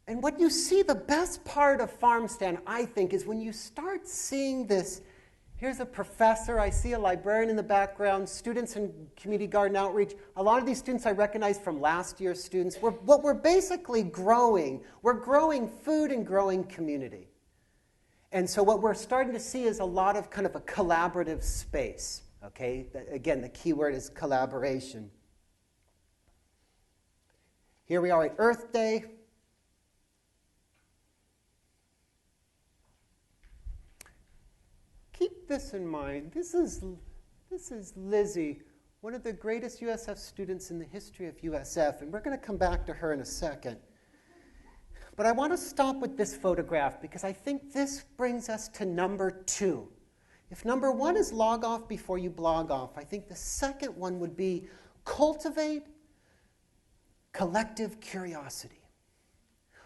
And what you see, the best part of Farmstand, I think, is when you start seeing this. Here's a professor. I see a librarian in the background, students in community garden outreach. A lot of these students I recognize from last year's students. What we're basically growing, we're growing food and growing community. And so what we're starting to see is a lot of kind of a collaborative space. Okay? Again, the key word is collaboration. Here we are at Earth Day. Keep this in mind. This is Lizzie, one of the greatest USF students in the history of USF, and we're going to come back to her in a second. But I want to stop with this photograph because I think this brings us to number 2. If number 1 is log off before you blog off, I think the second one would be cultivate collective curiosity.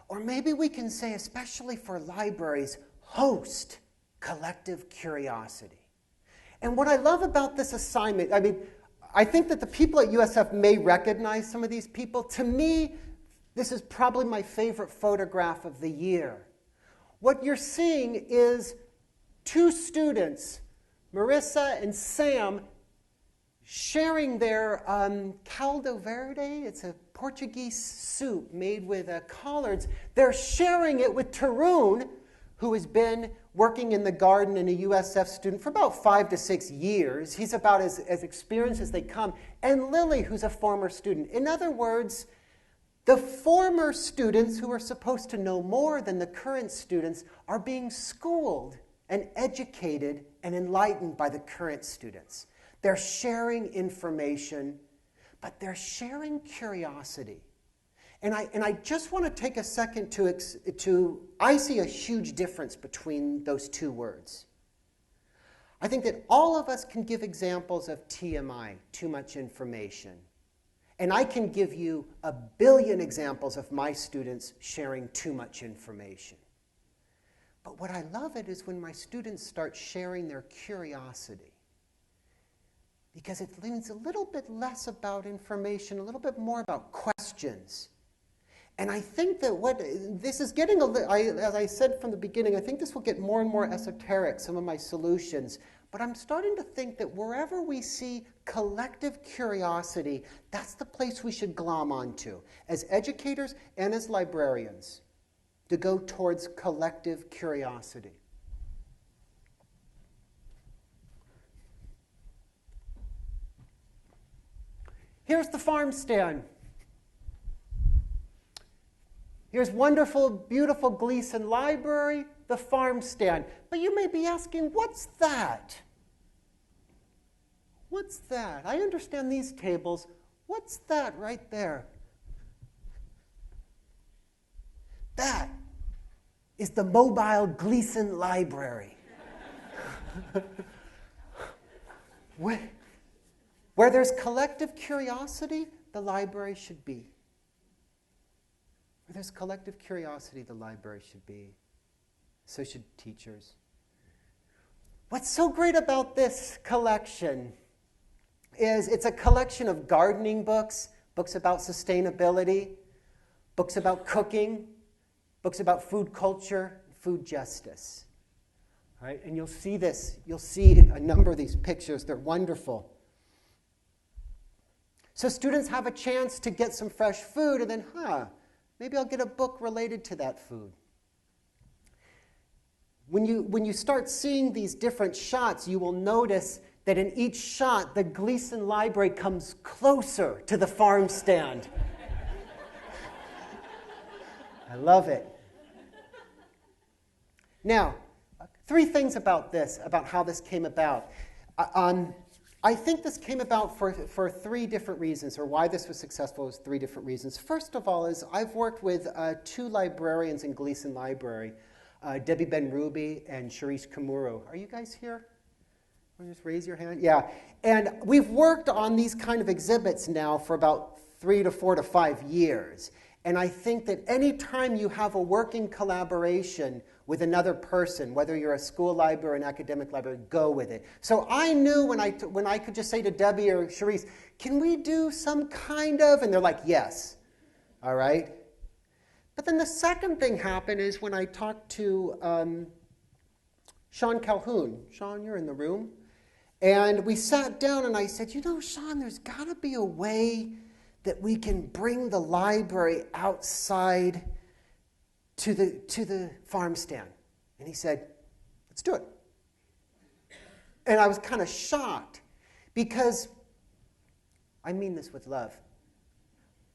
Or maybe we can say, especially for libraries, host collective curiosity. And what I love about this assignment, I think that the people at USF may recognize some of these people. To me, this is probably my favorite photograph of the year. What you're seeing is 2 students, Marissa and Sam, sharing their caldo verde. It's a Portuguese soup made with collards. They're sharing it with Tarun, who has been working in the garden and a USF student for about 5 to 6 years. He's about as experienced as they come. And Lily, who's a former student. In other words, the former students who are supposed to know more than the current students are being schooled and educated and enlightened by the current students. They're sharing information, but they're sharing curiosity. And I just want to take a second I see a huge difference between those two words. I think that all of us can give examples of TMI, too much information. And I can give you 1 billion examples of my students sharing too much information. But what I love it is when my students start sharing their curiosity. Because it means a little bit less about information, a little bit more about questions. And I think that what this is getting, as I said from the beginning, I think this will get more and more esoteric, some of my solutions. But I'm starting to think that wherever we see collective curiosity, that's the place we should glom onto, as educators and as librarians, to go towards collective curiosity. Here's the Farmstand. Here's wonderful, beautiful Gleason Library, the Farmstand. But you may be asking, what's that? What's that? I understand these tables. What's that right there? That is the mobile Gleason Library. Where there's collective curiosity, the library should be. Where there's collective curiosity, the library should be. So should teachers. What's so great about this collection is it's a collection of gardening books, books about sustainability, books about cooking, books about food culture, food justice. All right? And you'll see this. You'll see a number of these pictures. They're wonderful. So students have a chance to get some fresh food, and then, maybe I'll get a book related to that food. When you start seeing these different shots, you will notice that in each shot, the Gleason Library comes closer to the Farmstand. I love it. Now, 3 things about this, about how this came about. I think this came about for 3 different reasons, or why this was successful is 3 different reasons. First of all is I've worked with 2 librarians in Gleason Library, Debbie Ben-Ruby and Sharice Kamuru. Are you guys here? Just raise your hand. Yeah. And we've worked on these kind of exhibits now for about 3 to 4 to 5 years. And I think that any time you have a working collaboration with another person, whether you're a school library or an academic library, go with it. So I knew when I could just say to Debbie or Sharice, can we do some kind of, and they're like, yes. All right? But then the second thing happened is when I talked to Sean Calhoun. Sean, you're in the room. And we sat down and I said, Sean, there's got to be a way that we can bring the library outside to the Farmstand. And he said, let's do it. And I was kind of shocked because I mean this with love.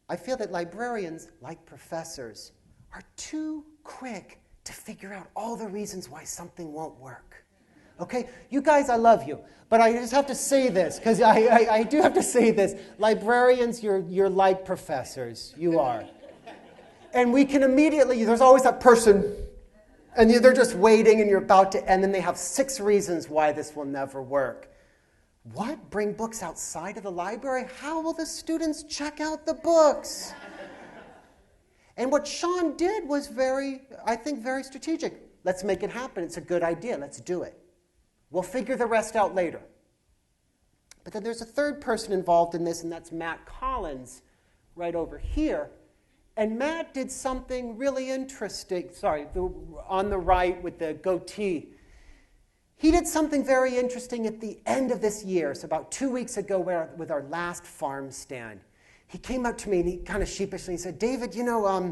I feel that librarians, like professors, are too quick to figure out all the reasons why something won't work. Okay? You guys, I love you. But I just have to say this, because I do have to say this. Librarians, you're like professors. You are. And we can immediately, there's always that person, and they're just waiting, and you're about to end, and they have 6 reasons why this will never work. What? Bring books outside of the library? How will the students check out the books? And what Sean did was I think very strategic. Let's make it happen. It's a good idea. Let's do it. We'll figure the rest out later. But then there's a third person involved in this, and that's Matt Collins, right over here. And Matt did something really interesting. Sorry, on the right with the goatee. He did something very interesting at the end of this year, so about 2 weeks ago with our last Farmstand. He came up to me and he kind of sheepishly said, David, I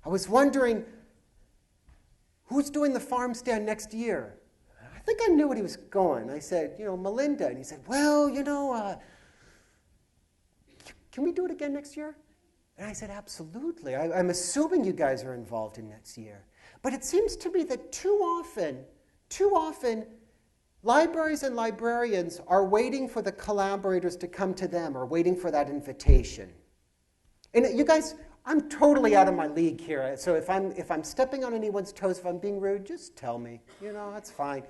was wondering, who's doing the Farmstand next year? I think I knew what he was going. I said, Melinda. And he said, well, can we do it again next year? And I said, absolutely. I'm assuming you guys are involved in next year. But it seems to me that too often, libraries and librarians are waiting for the collaborators to come to them or waiting for that invitation. And you guys, I'm totally out of my league here. So if I'm stepping on anyone's toes, if I'm being rude, just tell me. That's fine.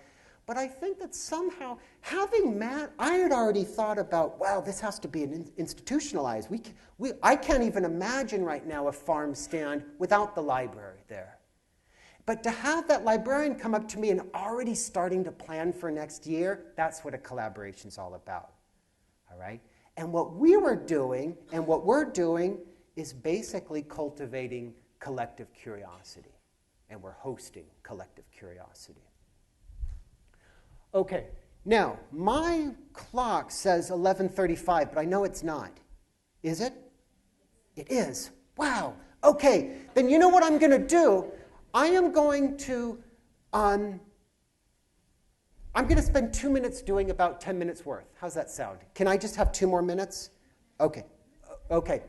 But I think that somehow, having Matt, I had already thought about, wow, this has to be institutionalized. I can't even imagine right now a Farmstand without the library there. But to have that librarian come up to me and already starting to plan for next year, that's what a collaboration's all about. All right? And what we were doing, and what we're doing, is basically cultivating collective curiosity. And we're hosting collective curiosity. Okay, now, my clock says 11:35, but I know it's not. Is it? It is. Wow. Okay, then you know what I'm going to do? I am going to, I'm going to spend 2 minutes doing about 10 minutes worth. How's that sound? Can I just have 2 more minutes? Okay. Okay.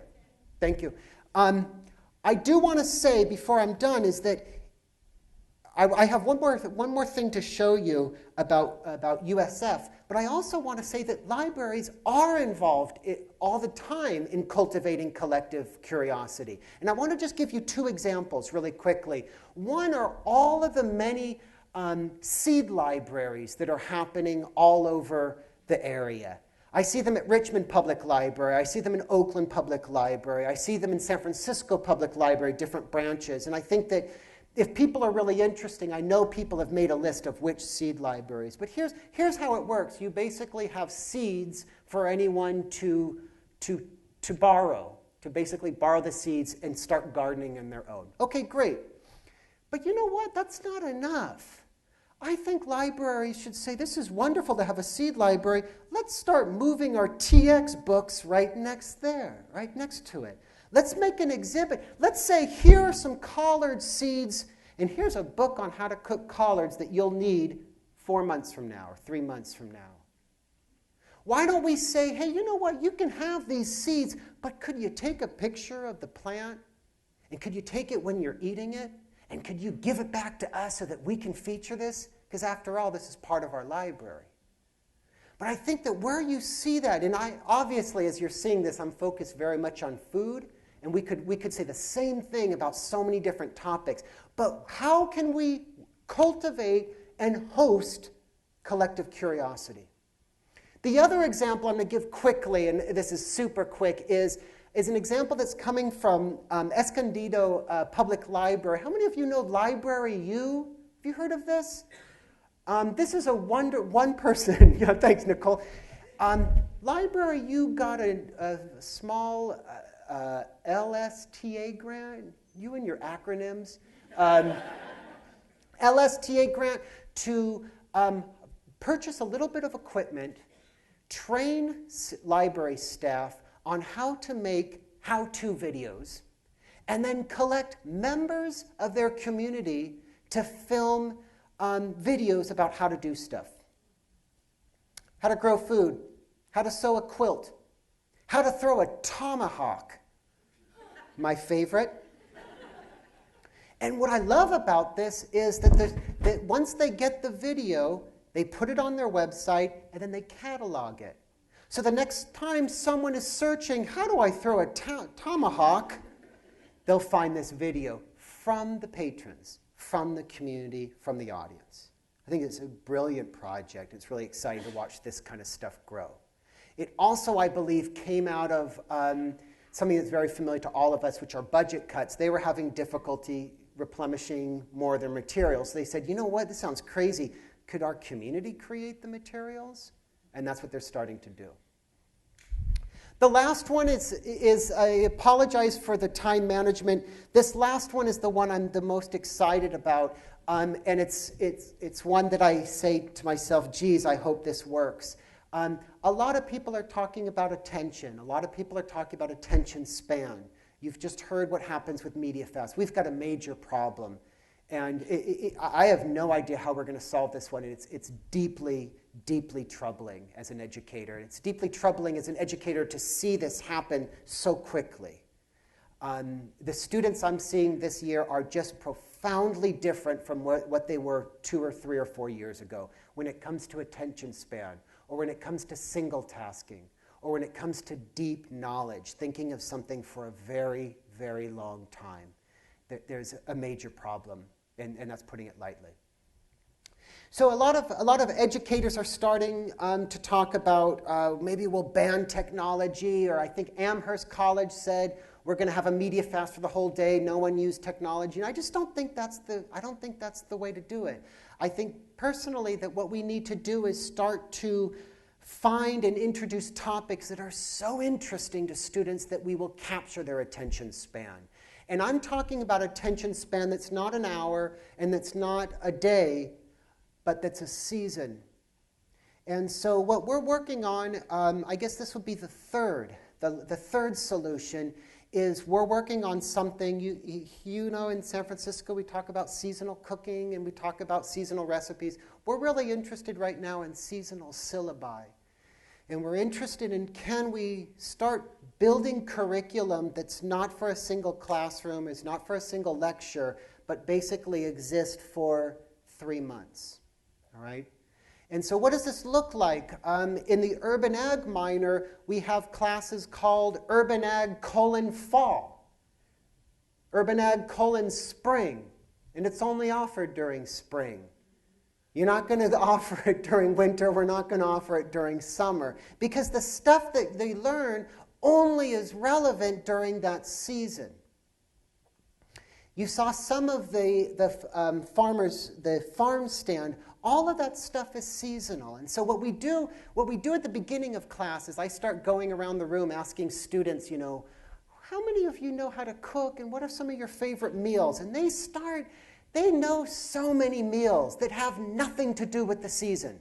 Thank you. I do want to say before I'm done is that I have one more thing to show you about USF, but I also want to say that libraries are involved all the time in cultivating collective curiosity. And I want to just give you 2 examples really quickly. One are all of the many seed libraries that are happening all over the area. I see them at Richmond Public Library. I see them in Oakland Public Library. I see them in San Francisco Public Library, different branches. And I think that if people are really interesting, I know people have made a list of which seed libraries. But here's how it works. You basically have seeds for anyone to borrow, to basically borrow the seeds and start gardening on their own. Okay, great. But you know what? That's not enough. I think libraries should say, this is wonderful to have a seed library. Let's start moving our TX books right next there, right next to it. Let's make an exhibit. Let's say, here are some collard seeds, and here's a book on how to cook collards that you'll need 4 months from now or 3 months from now. Why don't we say, hey, you know what? You can have these seeds, but could you take a picture of the plant? And could you take it when you're eating it? And could you give it back to us so that we can feature this? Because after all, this is part of our library. But I think that where you see that, and obviously as you're seeing this, I'm focused very much on food, and we could say the same thing about so many different topics. But how can we cultivate and host collective curiosity? The other example I'm going to give quickly, and this is super quick, is an example that's coming from Escondido Public Library. How many of you know Library U? Have you heard of this? This is one person. Yeah, thanks, Nicole. Library U got a small LSTA grant. You and your acronyms. LSTA grant to purchase a little bit of equipment, train library staff on how to make how-to videos, and then collect members of their community to film videos about how to do stuff. How to grow food, how to sew a quilt, how to throw a tomahawk, my favorite. And what I love about this is that once they get the video, they put it on their website, and then they catalog it. So the next time someone is searching, how do I throw a tomahawk, they'll find this video from the patrons, from the community, from the audience. I think it's a brilliant project. It's really exciting to watch this kind of stuff grow. It also, I believe, came out of something that's very familiar to all of us, which are budget cuts. They were having difficulty replenishing more of their materials. So they said, you know what, this sounds crazy. Could our community create the materials? And that's what they're starting to do. The last one is I apologize for the time management. This last one is the one I'm the most excited about. And it's one that I say to myself, geez, I hope this works. A lot of people are talking about attention. A lot of people are talking about attention span. You've just heard what happens with MediaFest. We've got a major problem. And I have no idea how we're going to solve this one. It's deeply, deeply troubling as an educator. It's deeply troubling as an educator to see this happen so quickly. The students I'm seeing this year are just profoundly different from what they were 2 or 3 or 4 years ago when it comes to attention span, or when it comes to single tasking, or when it comes to deep knowledge, thinking of something for a very, very long time. There's a major problem, and that's putting it lightly. So a lot of educators are starting to talk about maybe we'll ban technology, or I think Amherst College said we're going to have a media fast for the whole day. No one used technology, and I just don't think that's the way to do it. I think personally that what we need to do is start to find and introduce topics that are so interesting to students that we will capture their attention span. And I'm talking about attention span that's not an hour and that's not a day, but that's a season. And so what we're working on, I guess this would be the third solution, is we're working on something, you know, in San Francisco we talk about seasonal cooking and we talk about seasonal recipes. We're really interested right now in seasonal syllabi. And we're interested in, can we start building curriculum that's not for a single classroom, is not for a single lecture, but basically exist for 3 months, all right? And so what does this look like? In the Urban Ag minor, we have classes called Urban Ag : Fall, Urban Ag : Spring, and it's only offered during spring. You're not going to offer it during winter. We're not going to offer it during summer, because the stuff that they learn only is relevant during that season. You saw some of the farmers, the Farmstand. All of that stuff is seasonal. And so what we do at the beginning of class is I start going around the room asking students, you know, how many of you know how to cook and what are some of your favorite meals? And they know so many meals that have nothing to do with the season.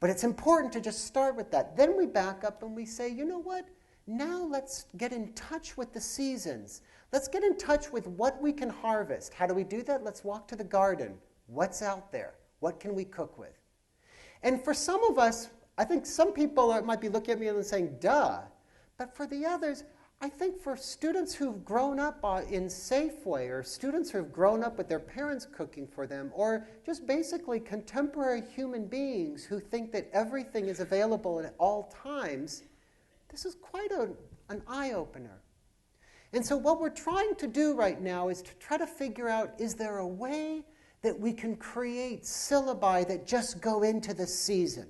But it's important to just start with that. Then we back up and we say, you know what? Now let's get in touch with the seasons. Let's get in touch with what we can harvest. How do we do that? Let's walk to the garden. What's out there? What can we cook with? And for some of us, I think some people might be looking at me and saying, duh. But for the others, I think for students who've grown up in Safeway, or students who've grown up with their parents cooking for them, or just basically contemporary human beings who think that everything is available at all times, this is quite an eye-opener. And so what we're trying to do right now is to try to figure out, is there a way that we can create syllabi that just go into the season?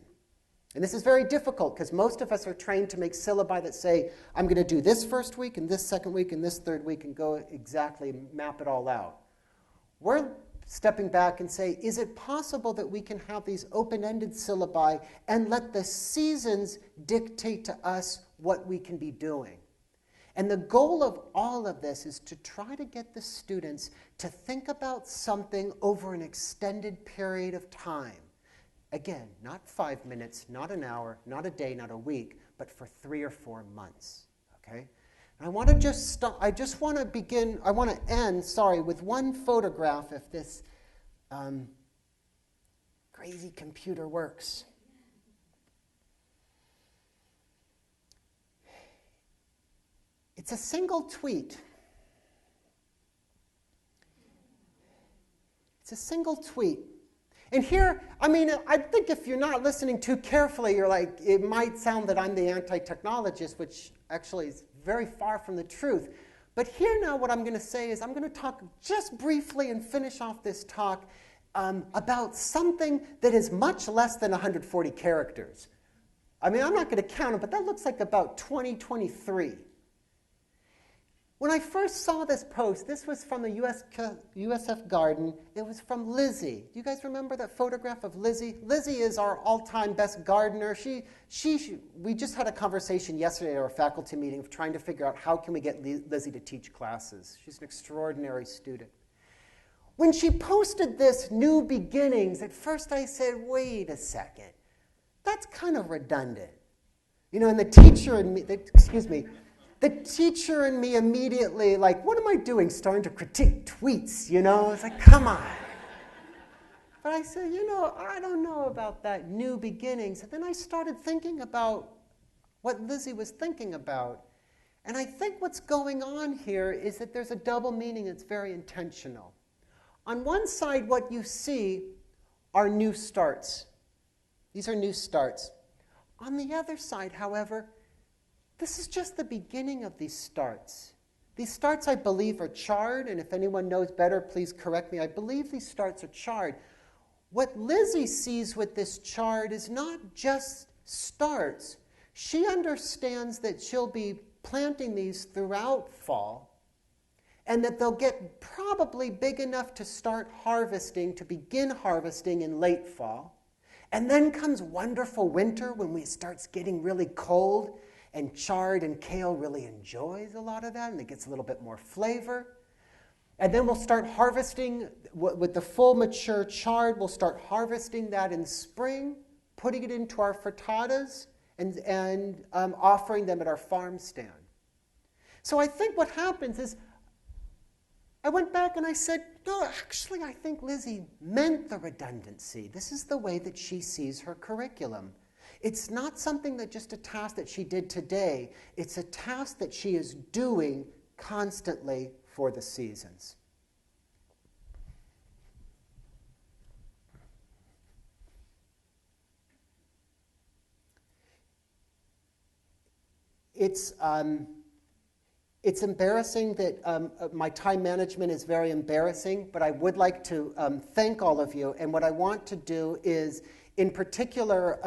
And this is very difficult because most of us are trained to make syllabi that say, I'm going to do this first week and this second week and this third week and go exactly map it all out. We're stepping back and say, is it possible that we can have these open-ended syllabi and let the seasons dictate to us what we can be doing? And the goal of all of this is to try to get the students to think about something over an extended period of time. Again, not 5 minutes, not an hour, not a day, not a week, but for 3 or 4 months, okay? And I want to just stop, I want to end, with one photograph if this crazy computer works. It's a single tweet. It's a single tweet. And here, I mean, I think if you're not listening too carefully, you're like, it might sound that I'm the anti-technologist, which actually is very far from the truth. But here now what I'm going to say is I'm going to talk just briefly and finish off this talk about something that is much less than 140 characters. I mean, I'm not going to count it, but that looks like about 23. When I first saw this post, this was from the USF Garden. It was from Lizzie. Do you guys remember that photograph of Lizzie? Lizzie is our all-time best gardener. We just had a conversation yesterday at our faculty meeting of trying to figure out how can we get Lizzie to teach classes. She's an extraordinary student. When she posted this New Beginnings, at first I said, wait a second. That's kind of redundant. You know, and the teacher and me, the teacher and me immediately, like, what am I doing? Starting to critique tweets, you know? It's like, come on. But I said, you know, I don't know about that New Beginnings. And then I started thinking about what Lizzie was thinking about. And I think what's going on here is that there's a double meaning that's very intentional. On one side, what you see are new starts. These are new starts. On the other side, however, this is just the beginning of these starts. These starts, I believe, are charred, and if anyone knows better, please correct me. I believe these starts are charred. What Lizzie sees with this chart is not just starts. She understands that she'll be planting these throughout fall, and that they'll get probably big enough to start harvesting, to begin harvesting in late fall. And then comes wonderful winter when it starts getting really cold, and chard and kale really enjoys a lot of that, and it gets a little bit more flavor. And then we'll start harvesting, with the full mature chard, we'll start harvesting that in spring, putting it into our frittatas, and offering them at our farm stand. So I think what happens is, I went back and I said, no, actually, I think Lizzie meant the redundancy. This is the way that she sees her curriculum. It's not something that just a task that she did today. It's a task that she is doing constantly for the seasons. It's embarrassing that my time management is very embarrassing, but I would like to thank all of you. And what I want to do is, in particular,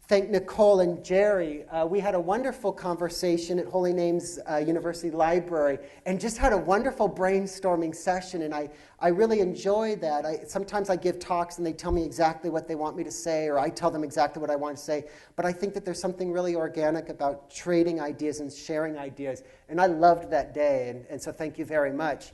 thank Nicole and Jerry. We had a wonderful conversation at Holy Names University Library and just had a wonderful brainstorming session, and I really enjoy that. Sometimes I give talks and they tell me exactly what they want me to say, or I tell them exactly what I want to say, but I think that there's something really organic about trading ideas and sharing ideas, and I loved that day, and so thank you very much.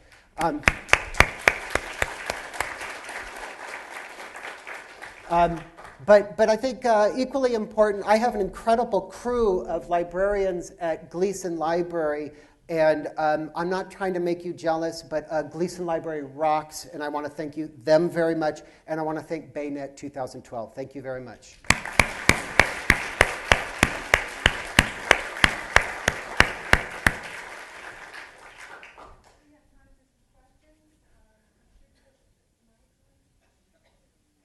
But I think equally important, I have an incredible crew of librarians at Gleason Library, and I'm not trying to make you jealous, but Gleason Library rocks, and I want to thank them very much, and I want to thank BayNet 2012. Thank you very much.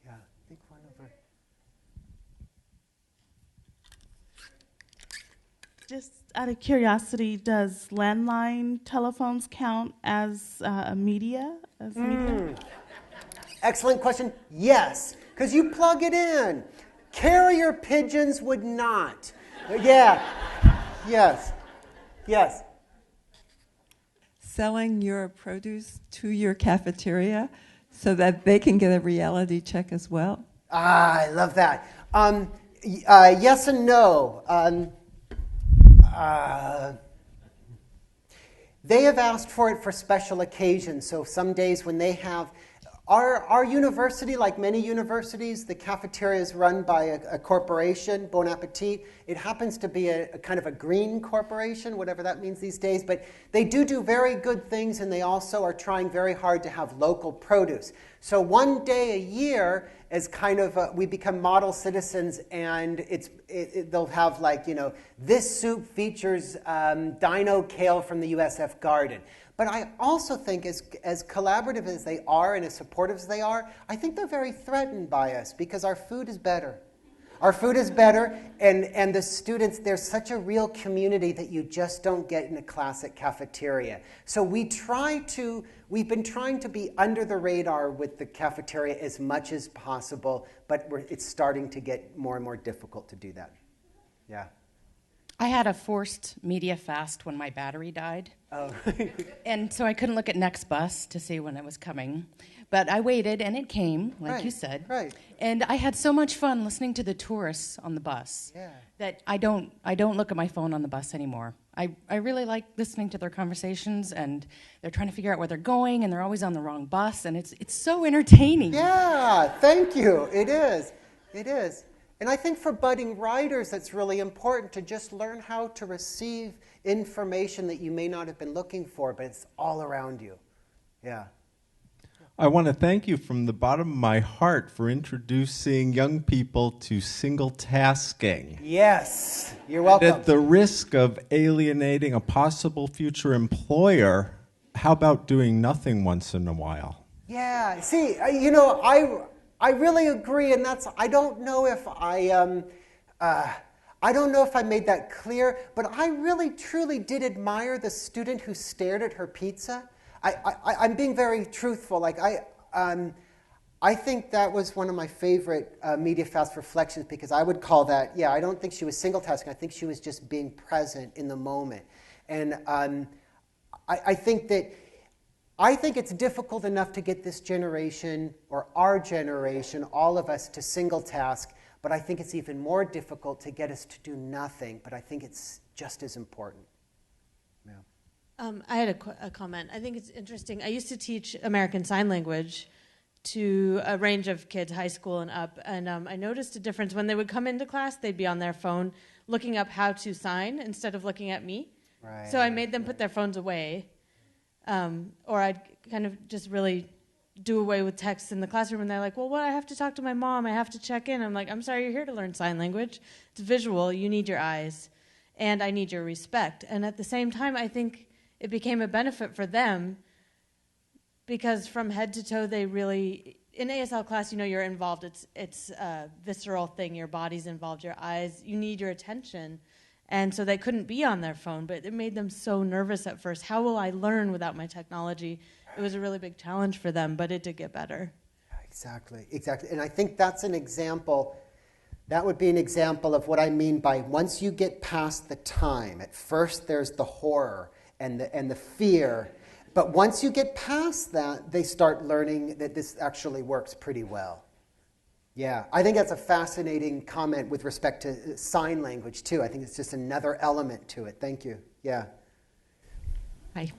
Yeah, I think one over. Just out of curiosity, does landline telephones count as media? Excellent question. Yes, because you plug it in. Carrier pigeons would not. Yeah. Yes. Yes. Selling your produce to your cafeteria so that they can get a reality check as well? I love that. Yes and no. They have asked for it for special occasions. So some days when they have, our university, like many universities, the cafeteria is run by a corporation, Bon Appetit. It happens to be a kind of a green corporation, whatever that means these days. But they do very good things, and they also are trying very hard to have local produce. So one day a year, as kind of we become model citizens, and they'll have, like, this soup features dino kale from the USF garden. But I also think as collaborative as they are and as supportive as they are, I think they're very threatened by us because our food is better. Our food is better, and the students, there's such a real community that you just don't get in a classic cafeteria. So we've been trying to be under the radar with the cafeteria as much as possible, but it's starting to get more and more difficult to do that. Yeah. I had a forced media fast when my battery died. Oh. And so I couldn't look at Next Bus to see when it was coming. But I waited, and it came, like you said. Right. And I had so much fun listening to the tourists on the bus that I don't look at my phone on the bus anymore. I really like listening to their conversations, and they're trying to figure out where they're going, and they're always on the wrong bus, and it's so entertaining. Yeah, thank you. It is. It is. And I think for budding writers, it's really important to just learn how to receive information that you may not have been looking for, but it's all around you. Yeah. I want to thank you from the bottom of my heart for introducing young people to single tasking. Yes, you're welcome. At the risk of alienating a possible future employer, how about doing nothing once in a while? Yeah, see, I really agree, and I don't know if I don't know if I made that clear, but I really, truly did admire the student who stared at her pizza. I'm being very truthful. Like, I think that was one of my favorite Media Fast reflections, because I would call that, I don't think she was single-tasking. I think she was just being present in the moment. And I think it's difficult enough to get this generation, or our generation, all of us, to single task, but I think it's even more difficult to get us to do nothing, but I think it's just as important. Yeah. I had a comment. I think it's interesting. I used to teach American Sign Language to a range of kids, high school and up, and I noticed a difference. When they would come into class, they'd be on their phone looking up how to sign instead of looking at me. Right. So I made them put their phones away, or I'd kind of just really do away with text in the classroom, and they're like, well, I have to talk to my mom, I have to check in. I'm like, I'm sorry, you're here to learn sign language. It's visual, you need your eyes, and I need your respect. And at the same time, I think it became a benefit for them, because from head to toe, they really, in ASL class, you're involved. It's a visceral thing, your body's involved, your eyes, you need your attention. And so they couldn't be on their phone, but it made them so nervous at first. How will I learn without my technology? It was a really big challenge for them, but it did get better. Exactly. And I think that's an example, that would be an example of what I mean by once you get past the time. At first there's the horror and the fear, but once you get past that, they start learning that this actually works pretty well. Yeah, I think that's a fascinating comment with respect to sign language, too. I think it's just another element to it. Thank you. Yeah. Hi.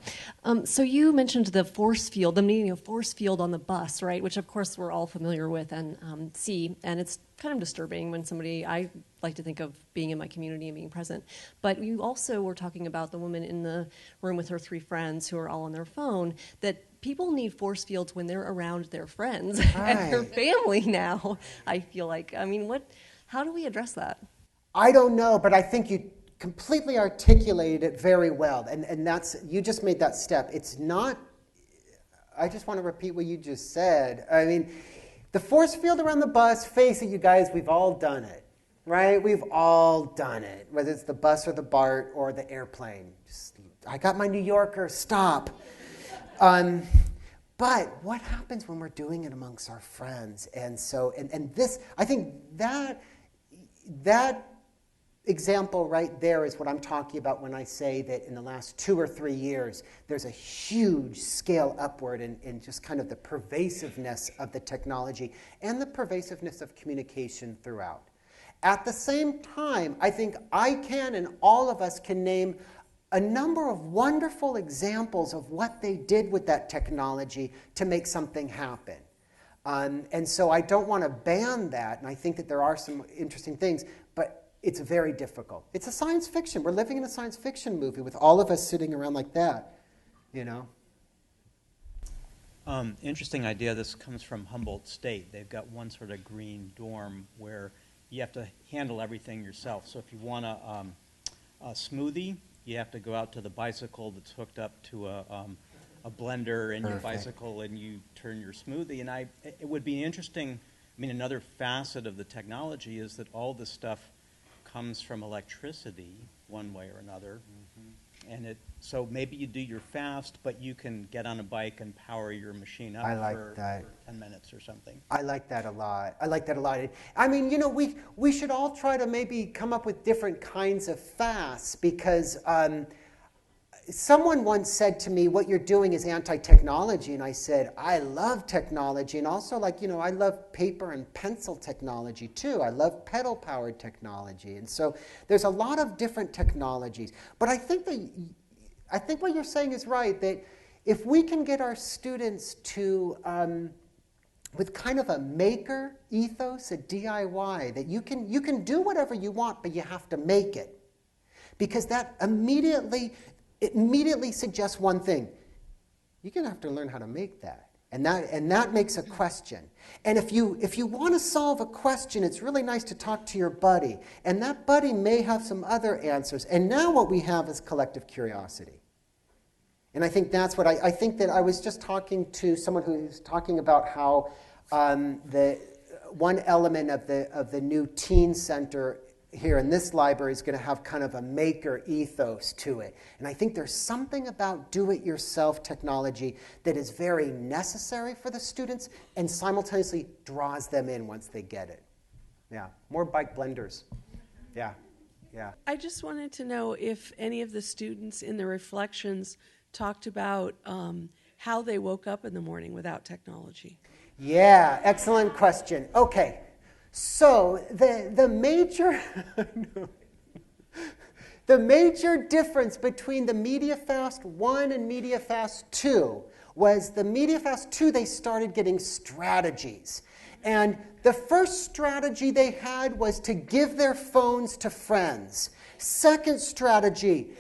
So you mentioned the force field, the meaning of force field on the bus, right? Which, of course, we're all familiar with and see. And it's kind of disturbing when I like to think of being in my community and being present. But you also were talking about the woman in the room with her 3 friends who are all on their phone, that people need force fields when they're around their friends and their family now, I feel like. I mean, how do we address that? I don't know, but I think you completely articulated it very well. And that's, you just made that step. It's not, I just want to repeat what you just said. I mean, the force field around the bus, face it, you guys, we've all done it, right? We've all done it, whether it's the bus or the BART or the airplane. I got my New Yorker, stop. But what happens when we're doing it amongst our friends? And so, and this, I think that example right there is what I'm talking about when I say that in the last 2 or 3 years, there's a huge scale upward in just kind of the pervasiveness of the technology and the pervasiveness of communication throughout. At the same time, I think I can and all of us can name a number of wonderful examples of what they did with that technology to make something happen. And so I don't want to ban that, and I think that there are some interesting things, but it's very difficult. It's a science fiction. We're living in a science fiction movie with all of us sitting around like that, Interesting idea. This comes from Humboldt State. They've got one sort of green dorm where you have to handle everything yourself. So if you want a smoothie, you have to go out to the bicycle that's hooked up to a blender in your bicycle, and you turn your smoothie. And it would be interesting. I mean, another facet of the technology is that all this stuff comes from electricity, one way or another. Mm-hmm. And so maybe you do your fast, but you can get on a bike and power your machine up for 10 minutes or something. I like that a lot. I mean, we should all try to maybe come up with different kinds of fasts, because someone once said to me, what you're doing is anti-technology. And I said, I love technology. And also, I love paper and pencil technology, too. I love pedal-powered technology. And so there's a lot of different technologies. But I think what you're saying is right, that if we can get our students to, with kind of a maker ethos, a DIY, that you can do whatever you want, but you have to make it. Because that immediately suggests one thing. You're going to have to learn how to make that. And that makes a question. And if you want to solve a question, it's really nice to talk to your buddy. And that buddy may have some other answers. And now what we have is collective curiosity. And I think that's what I think that I was just talking to someone who was talking about how the one element of the new teen center here in this library is going to have kind of a maker ethos to it. And I think there's something about do-it-yourself technology that is very necessary for the students and simultaneously draws them in once they get it. Yeah, more bike blenders. Yeah, yeah. I just wanted to know if any of the students in the reflections talked about how they woke up in the morning without technology. Yeah, excellent question. Okay, so the major the major difference between the MediaFast 1 and MediaFast 2 was the MediaFast 2, they started getting strategies. And the first strategy they had was to give their phones to friends. Second strategy,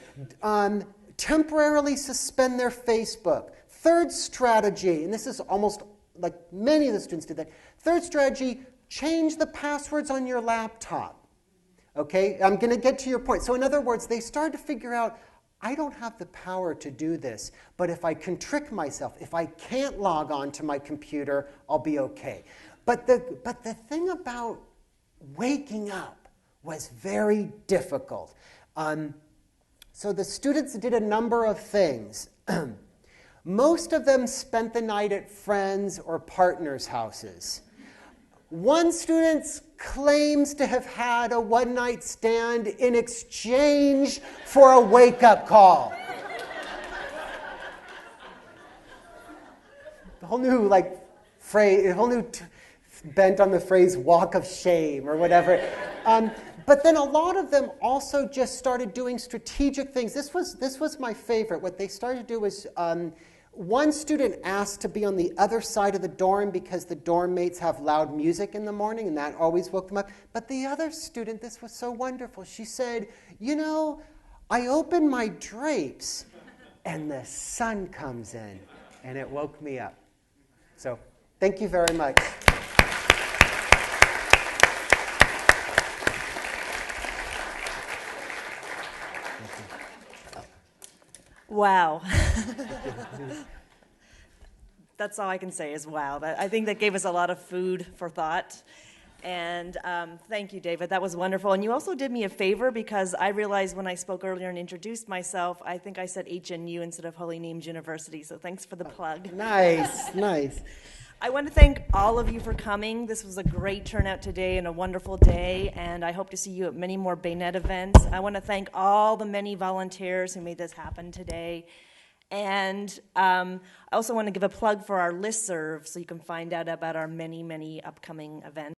temporarily suspend their Facebook. Third strategy, and this is almost like many of the students did that. Third strategy, change the passwords on your laptop. Okay, I'm going to get to your point. So in other words, they started to figure out, I don't have the power to do this, but if I can trick myself, if I can't log on to my computer, I'll be okay. But the thing about waking up was very difficult. So the students did a number of things. Most of them spent the night at friends' or partners' houses. One student claims to have had a one-night stand in exchange for a wake-up call. A whole new phrase, a whole new bent on the phrase "walk of shame" or whatever. But then a lot of them also just started doing strategic things. This was my favorite. What they started to do was one student asked to be on the other side of the dorm because the dorm mates have loud music in the morning, and that always woke them up. But the other student, this was so wonderful, she said, you know, I opened my drapes, and the sun comes in, and it woke me up. So thank you very much. Wow. That's all I can say is wow. I think that gave us a lot of food for thought. And thank you, David. That was wonderful. And you also did me a favor because I realized when I spoke earlier and introduced myself, I think I said HNU instead of Holy Names University. So thanks for the plug. Nice, nice. I want to thank all of you for coming. This was a great turnout today and a wonderful day, and I hope to see you at many more BayNet events. I want to thank all the many volunteers who made this happen today. And I also want to give a plug for our listserv so you can find out about our many, many upcoming events.